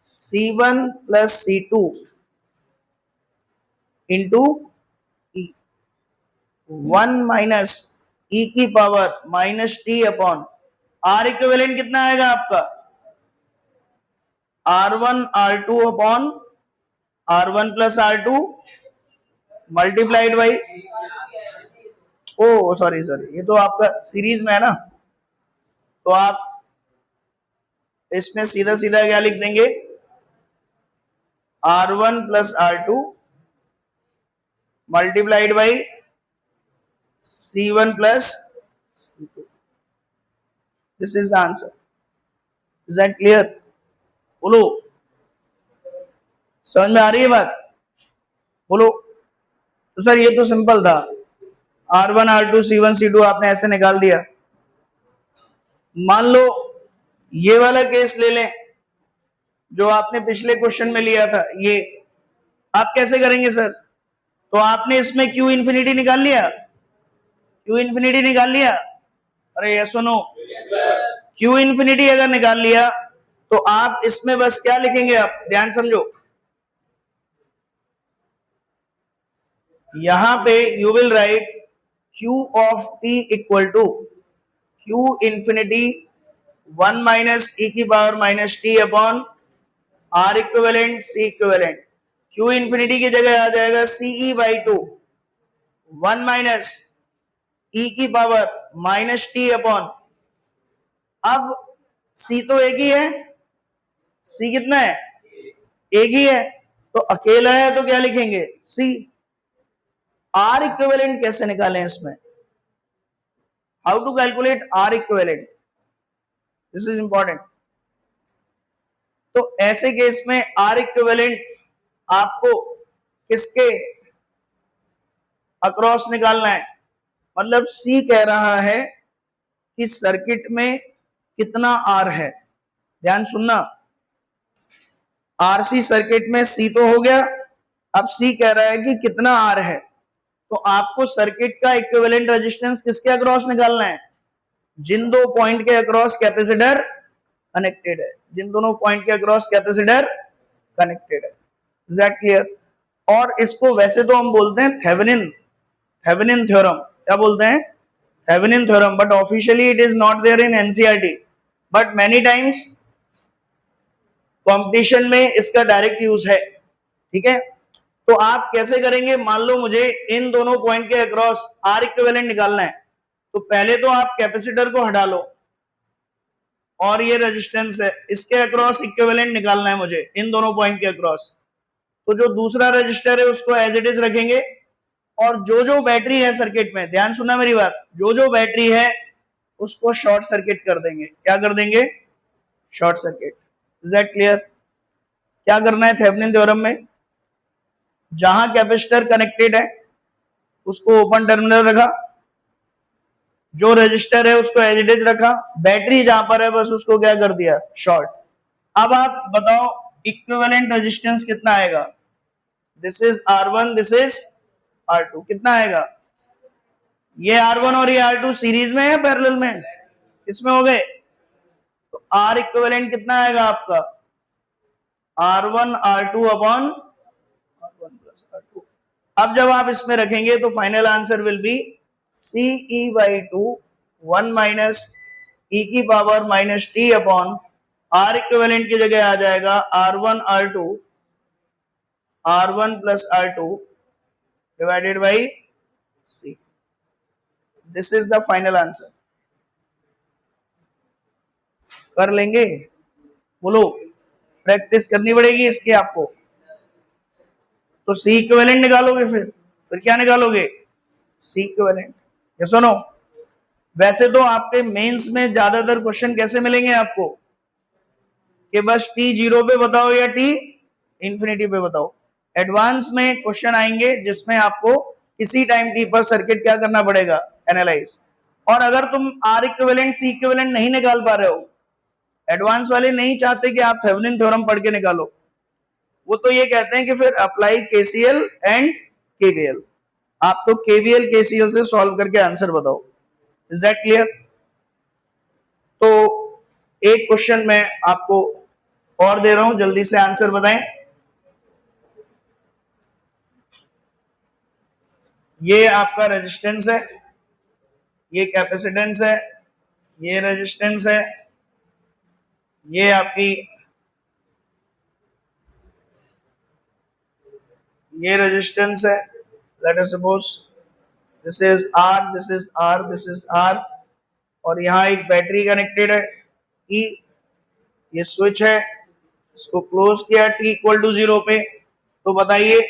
C1 plus C2 into E, 1 minus E की power minus T upon R equivalent कितना आएगा आपका, R1 R2 upon R1 plus R2 multiplied by, oh sorry ये तो आपका सीरीज में है ना, तो आप इसमें सीधा सीधा क्या लिख देंगे, R1 plus R2 multiplied by C1 plus C2। This is the answer. Is that clear, बोलो, समझ में आ रही है बात, बोलो। तो सर ये तो सिंपल था, R1 R2 C1 C2 आपने ऐसे निकाल दिया। मान लो ये वाला केस ले लें जो आपने पिछले क्वेश्चन में लिया था, ये आप कैसे करेंगे सर, तो आपने इसमें Q इंफिनिटी निकाल लिया, Q इंफिनिटी निकाल लिया, अरे ये सुनो, Q इंफिनिटी अगर निकाल लिया तो आप इसमें बस क्या लिखेंगे, आप ध्यान समझो, यहां पे you will write Q of t equal to Q infinity 1 minus E की power minus T upon R equivalent C equivalent. Q infinity की जगह आ जाएगा CE by two 1 minus E की पावर माइनस टी अपॉन, अब C तो एक ही है, C कितना है, एक ही है, तो अकेला है तो क्या लिखेंगे C। आर इक्विवेलेंट कैसे निकालें इसमें, how to calculate R equivalent, this is important. तो ऐसे केस में आर इक्विवेलेंट आपको किसके अक्रॉस निकालना है, मतलब सी कह रहा है कि सर्किट में कितना आर है, ध्यान सुनना, आरसी सर्किट में सी तो हो गया, अब सी कह रहा है कि कितना आर है, तो आपको सर्किट का इक्विवेलेंट रेजिस्टेंस किसके अक्रॉस निकालना है, जिन दो पॉइंट के अक्रॉस कैपेसिटर कनेक्टेड है, जिन दोनों पॉइंट के अक्रॉस कैपेसिटर कनेक्टेड है। Is that clear? और इसको वैसे तो हम बोलते हैं थेवेनिन थ्योरम, क्या बोलते हैं, Thevenin theorem, but officially it is not there in NCERT, but many times competition में इसका डायरेक्ट यूज है, ठीक है। तो आप कैसे करेंगे, मान लो मुझे इन दोनों पॉइंट के अक्रॉस आर इक्विवेलेंट निकालना है, तो पहले तो आप कैपेसिटर को हटा लो और ये रेजिस्टेंस है, इसके अक्रॉस इक्विवेलेंट निकालना है मुझे इन दोनों पॉइंट के अक्रॉस, तो जो दूसरा रजिस्टर है उसको एज इट इज रखेंगे, और जो जो बैटरी है सर्किट में, ध्यान सुनना मेरी बात, जो जो बैटरी है उसको शॉर्ट सर्किट कर देंगे, क्या कर देंगे, short circuit. Is that clear? क्या करना है थेवेनिन थ्योरम में, जहां कैपेसिटर कनेक्टेड है उसको ओपन टर्मिनल रखा, जो रजिस्टर है उसको एज इट इज रखा, बैटरी जहां पर है बस उसको क्या कर दिया, शॉर्ट। अब आप बताओ इक्विवेलेंट रेजिस्टेंस कितना आएगा, this is R1, this is R2, कितना आएगा, ये R1 और ये R2 सीरीज में है पैरेलल में, इसमें हो गए, तो R इक्विवेलेंट कितना आएगा आपका, R1 R2 upon R1 plus R2। अब जब आप इसमें रखेंगे तो final answer will be CE/2 1 minus e की power minus t upon R equivalent की जगह आ जाएगा R1 plus R2 divided by C। This is the final answer. कर लेंगे, बोलो, प्रैक्टिस करनी पड़ेगी इसकी आपको। तो C इक्विवेलेंट निकालोगे, फिर क्या निकालोगे, C इक्विवेलेंट, ये सुनो। वैसे तो आपके मेंस में ज्यादातर क्वेश्चन कैसे मिलेंगे आपको, कि बस t जीरो पे बताओ या t इंफिनिटी पे बताओ। एडवांस में क्वेश्चन आएंगे जिसमें आपको किसी टाइम t पर सर्किट क्या करना पड़ेगा, एनालाइज। और अगर तुम R इक्विवेलेंट C इक्विवेलेंट नहीं निकाल पा रहे हो, एडवांस वाले नहीं चाहते कि आप थेवेनिन थ्योरम पढ़ के निकालो, वो तो ये कहते हैं कि फिर अप्लाई KCL एंड KVL, आप तो KVL KCL से सॉल्व करके आंसर बताओ। Is that clear? तो एक क्वेश्चन मैं आपको और दे रहा हूं, जल्दी से आंसर बताएं। ये आपका रेजिस्टेंस है, ये कैपेसिटेंस है, ये रेजिस्टेंस है, ये आपकी ये रेजिस्टेंस है, let us suppose this is R, this is R, this is R, और यहां एक बैटरी कनेक्टेड है E, ये स्विच है, इसको क्लोज किया t इक्वल टू 0 पे, तो बताइए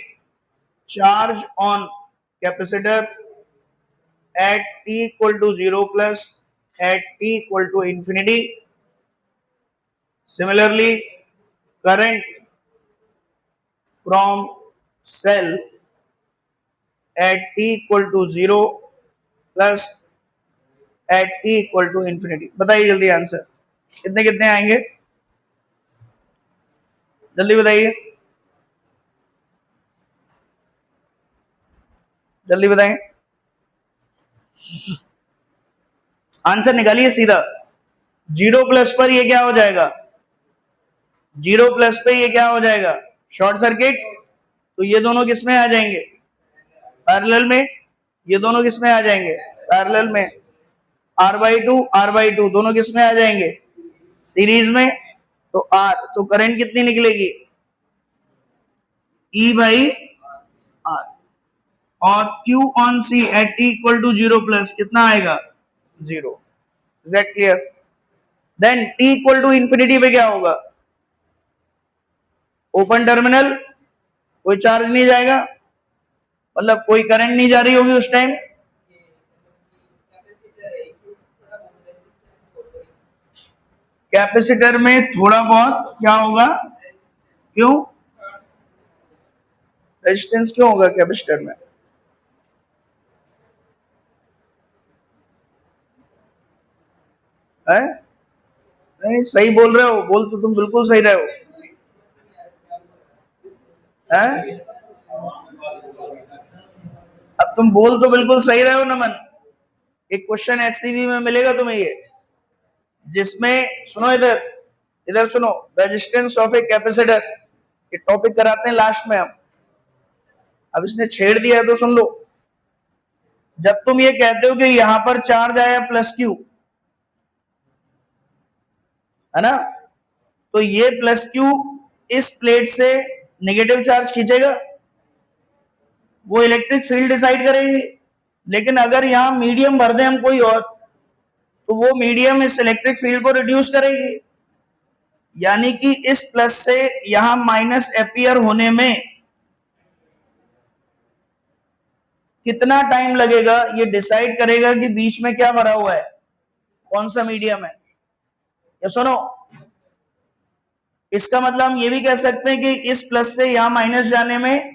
charge on capacitor at t equal to 0 प्लस at t equal to infinity, similarly current from cell at t equal to 0 प्लस at t equal to infinity. बताइए जल्दी आंसर, कितने कितने आएंगे, जल्दी बताइए, जल्दी बताएं, आंसर निकालिए सीधा। 0 प्लस पर ये क्या हो जाएगा, 0 प्लस पे ये क्या हो जाएगा, शॉर्ट सर्किट, तो ये दोनों किसमें आ जाएंगे, पैरेलल में, ये दोनों किसमें आ जाएंगे, पैरेलल में, R/2 दोनों किसमें आ जाएंगे, सीरीज में, तो R, तो करंट कितनी निकलेगी, E/R, और Q on C at t equal to 0 plus कितना आएगा, 0। Is that clear? Then t equal to infinity पे क्या होगा, ओपन टर्मिनल, कोई चार्ज नहीं जाएगा, मतलब कोई करंट नहीं जा रही होगी उस टाइम, कैपेसिटर में थोड़ा बहुत क्या होगा, क्यों रेजिस्टेंस क्यों होगा कैपेसिटर में? है नहीं, सही बोल रहे हो, बोल तो तुम बिल्कुल सही रहे हो। है अब तुम बोल तो बिल्कुल सही रहे हो नमन। एक क्वेश्चन एससीबी में मिलेगा तुम्हें ये, जिसमें सुनो इधर, इधर सुनो, रेजिस्टेंस ऑफ ए कैपेसिटर, ये टॉपिक कराते हैं लास्ट में हम, अब इसने छेड़ दिया है तो सुन लो। जब तुम ये कहते हो कि यहां पर चार्ज आया प्लस क्यू, है ना, तो ये प्लस क्यू इस प्लेट से नेगेटिव चार्ज खींचेगा, वो इलेक्ट्रिक फील्ड डिसाइड करेगी। लेकिन अगर यहां मीडियम भर दें हम कोई और, तो वो मीडियम इस इलेक्ट्रिक फील्ड को रिड्यूस करेगी। यानी कि इस प्लस से यहां माइनस अपीयर होने में कितना टाइम लगेगा, ये डिसाइड करेगा कि बीच में क्या भरा हुआ है, कौन सा मीडियम है। या सुनो, इसका मतलब हम ये भी कह सकते हैं कि इस प्लस से यहां माइनस जाने में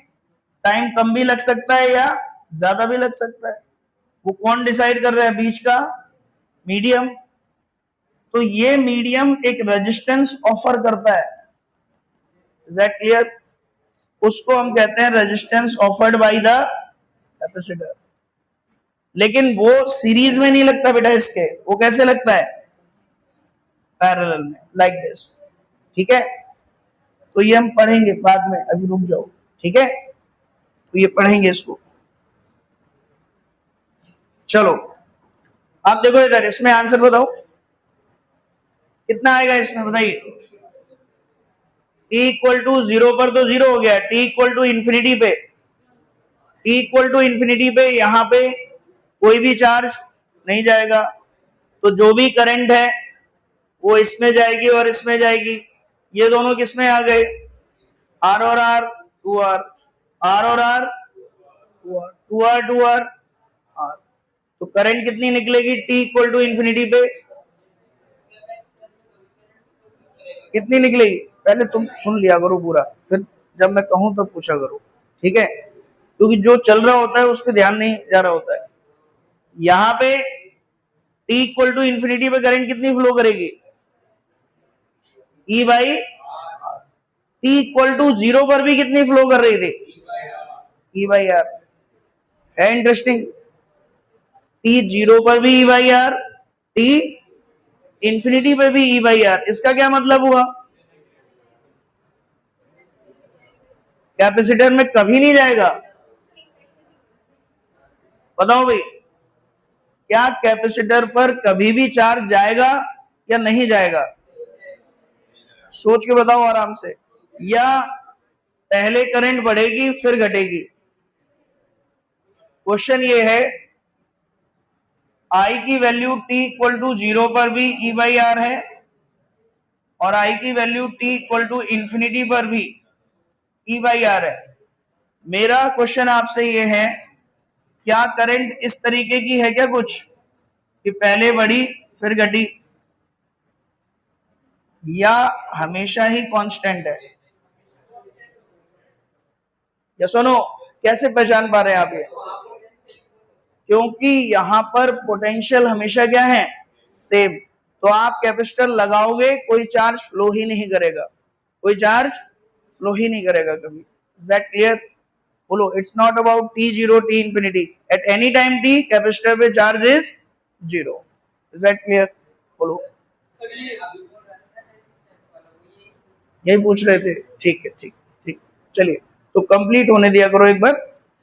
टाइम कम भी लग सकता है या ज्यादा भी लग सकता है। वो कौन डिसाइड कर रहा है, बीच का मीडियम। तो ये मीडियम एक रेजिस्टेंस ऑफर करता है, इज दैट क्लियर? उसको हम कहते हैं resistance offered by the capacitor. लेकिन वो सीरीज में नहीं लगता बेटा इसके, वो कैसे लगता है, पैरेलल में, लाइक दिस। ठीक है, तो ये हम पढ़ेंगे बाद में, अभी रुक जाओ। ठीक है, तो ये पढ़ेंगे इसको। चलो आप देखो इधर, इसमें आंसर बताओ कितना आएगा इसमें, बताइए। t इक्वल टू 0 पर तो 0 हो गया, t इक्वल टू इन्फिनिटी पे, t इक्वल टू इन्फिनिटी पे यहां पे कोई भी चार्ज नहीं जाएगा, तो जो भी करंट है वो इसमें जाएगी और इसमें जाएगी। ये दोनों किसमें आ गए, आर और आर, टू आर, आर और R, two R, two R, two R, R. तो करंट कितनी निकलेगी t इक्वल टू इन्फिनिटी पे, कितनी निकलेगी? पहले तुम सुन लिया करो पूरा, फिर जब मैं कहूं तब पूछा करो, ठीक है? क्योंकि जो चल रहा होता है उस पर ध्यान नहीं जा रहा होता है। यहां पे t इक्वल टू इन्फिनिटी पे करंट कितनी फ्लो करेगी, E by, t equal to 0 पर भी कितनी फ्लो कर रही थी, E बाई आर। है इंटरेस्टिंग, t 0 पर भी E by R, t infinity पे भी E बाई आर। इसका क्या मतलब हुआ, कैपेसिटर में कभी नहीं जाएगा। बताओ भाई, क्या कैपेसिटर पर कभी भी चार्ज जाएगा या नहीं जाएगा? सोच के बताओ आराम से। या पहले करंट बढ़ेगी फिर घटेगी? क्वेश्चन ये है, I की वैल्यू t इक्वल टू 0 पर भी E बाई आर है, और I की value t equal to infinity पर भी E बाई आर है। मेरा क्वेश्चन आपसे ये है, क्या करंट इस तरीके की है क्या कुछ, कि पहले बढ़ी फिर घटी, या हमेशा ही कांस्टेंट है? या सुनो, कैसे पहचान पा रहे हैं आप ये? क्योंकि यहां पर पोटेंशियल हमेशा क्या है, सेम। तो आप कैपेसिटर लगाओगे, कोई चार्ज फ्लो ही नहीं करेगा, कोई चार्ज फ्लो ही नहीं करेगा कभी। Is that clear? बोलो, it's not about t0 t infinity, at any time t capacitor पे charge is 0। Is that clear? बोलो, यही पूछ रहे थे? ठीक है, ठीक ठीक, चलिए तो कंप्लीट होने दिया करो एक बार,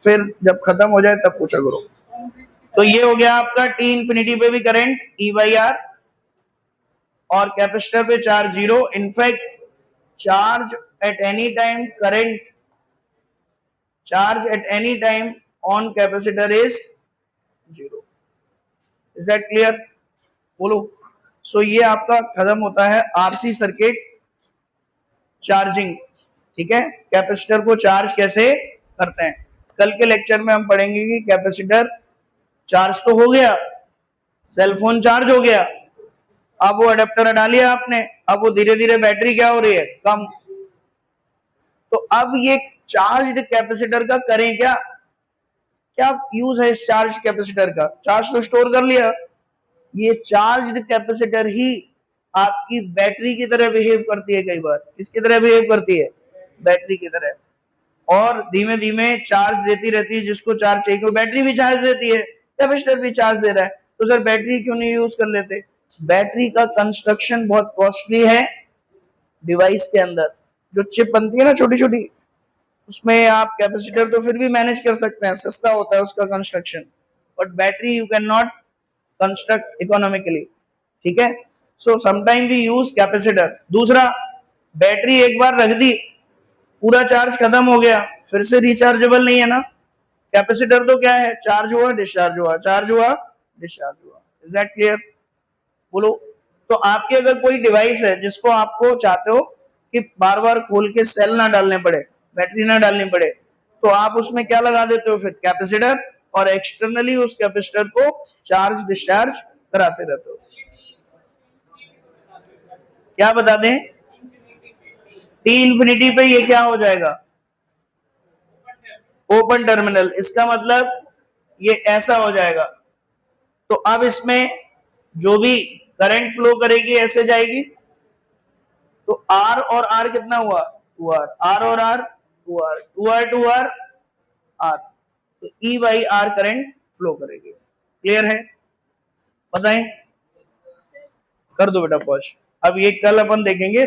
फिर जब खत्म हो जाए तब पूछा करो। तो ये हो गया आपका t इंफिनिटी पे भी करंट E बाई आर, और कैपेसिटर पे charge 0। In fact charge at any time, current charge at any time on capacitor is 0। Is that clear? बोलो। सो ये आपका खत्म होता है आरसी सर्किट चार्जिंग। ठीक है, कैपेसिटर को चार्ज कैसे करते हैं। कल के लेक्चर में हम पढ़ेंगे कि कैपेसिटर चार्ज तो हो गया, सेल फोन चार्ज हो गया, अब वो अडेप्टर हटा लिया आपने, अब वो धीरे धीरे बैटरी क्या हो रही है, कम। तो अब ये चार्ज्ड कैपेसिटर का करें क्या, क्या यूज है इस चार्ज कैपेसिटर का, चार्ज तो स्टोर कर लिया, ये चार्ज्ड कैपेसिटर ही आपकी बैटरी की तरह बिहेव करती है, कई बार किसकी तरह बिहेव करती है, बैटरी की तरह, और धीमे धीमे चार्ज देती रहती है जिसको चार्ज चाहिए, क्योंकि बैटरी भी चार्ज देती है, कैपेसिटर भी चार्ज दे रहा है, तो सर बैटरी क्यों नहीं यूज कर लेते। बैटरी का कंस्ट्रक्शन बहुत कॉस्टली है, डिवाइस के अंदर जो चिप बनती है ना छोटी छोटी, उसमें आप कैपेसिटर तो फिर भी मैनेज कर सकते हैं, सस्ता होता है उसका construction, but battery you can not construct economically, ठीक है। So sometime we use capacitor. दूसरा, बैटरी एक बार रख दी, पूरा चार्ज खत्म हो गया, फिर से रिचार्जेबल नहीं है ना, कैपेसिटर तो क्या है, चार्ज हुआ डिस्चार्ज हुआ, चार्ज हुआ डिस्चार्ज हुआ। इज दैट क्लियर, बोलो। तो आपके अगर कोई डिवाइस है जिसको आपको चाहते हो कि बार बार खोल के सेल ना डालने पड़े, बैटरी ना डालनी पड़े, तो आप उसमें क्या लगा देते हो फिर, कैपेसिटर, और एक्सटर्नली उस कैपेसिटर को चार्ज डिस्चार्ज कराते रहते हो। क्या बता दें, टी इंफिनिटी पे ये क्या हो जाएगा, ओपन टर्मिनल, इसका मतलब ये ऐसा हो जाएगा। तो अब इसमें जो भी करंट फ्लो करेगी ऐसे जाएगी, तो आर और आर कितना हुआ, टू आर, आर और R two R, two R two R R, तो E by R current flow करेगी। क्लियर है, बताएं, कर दो बेटा पॉज। अब ये कल अपन देखेंगे।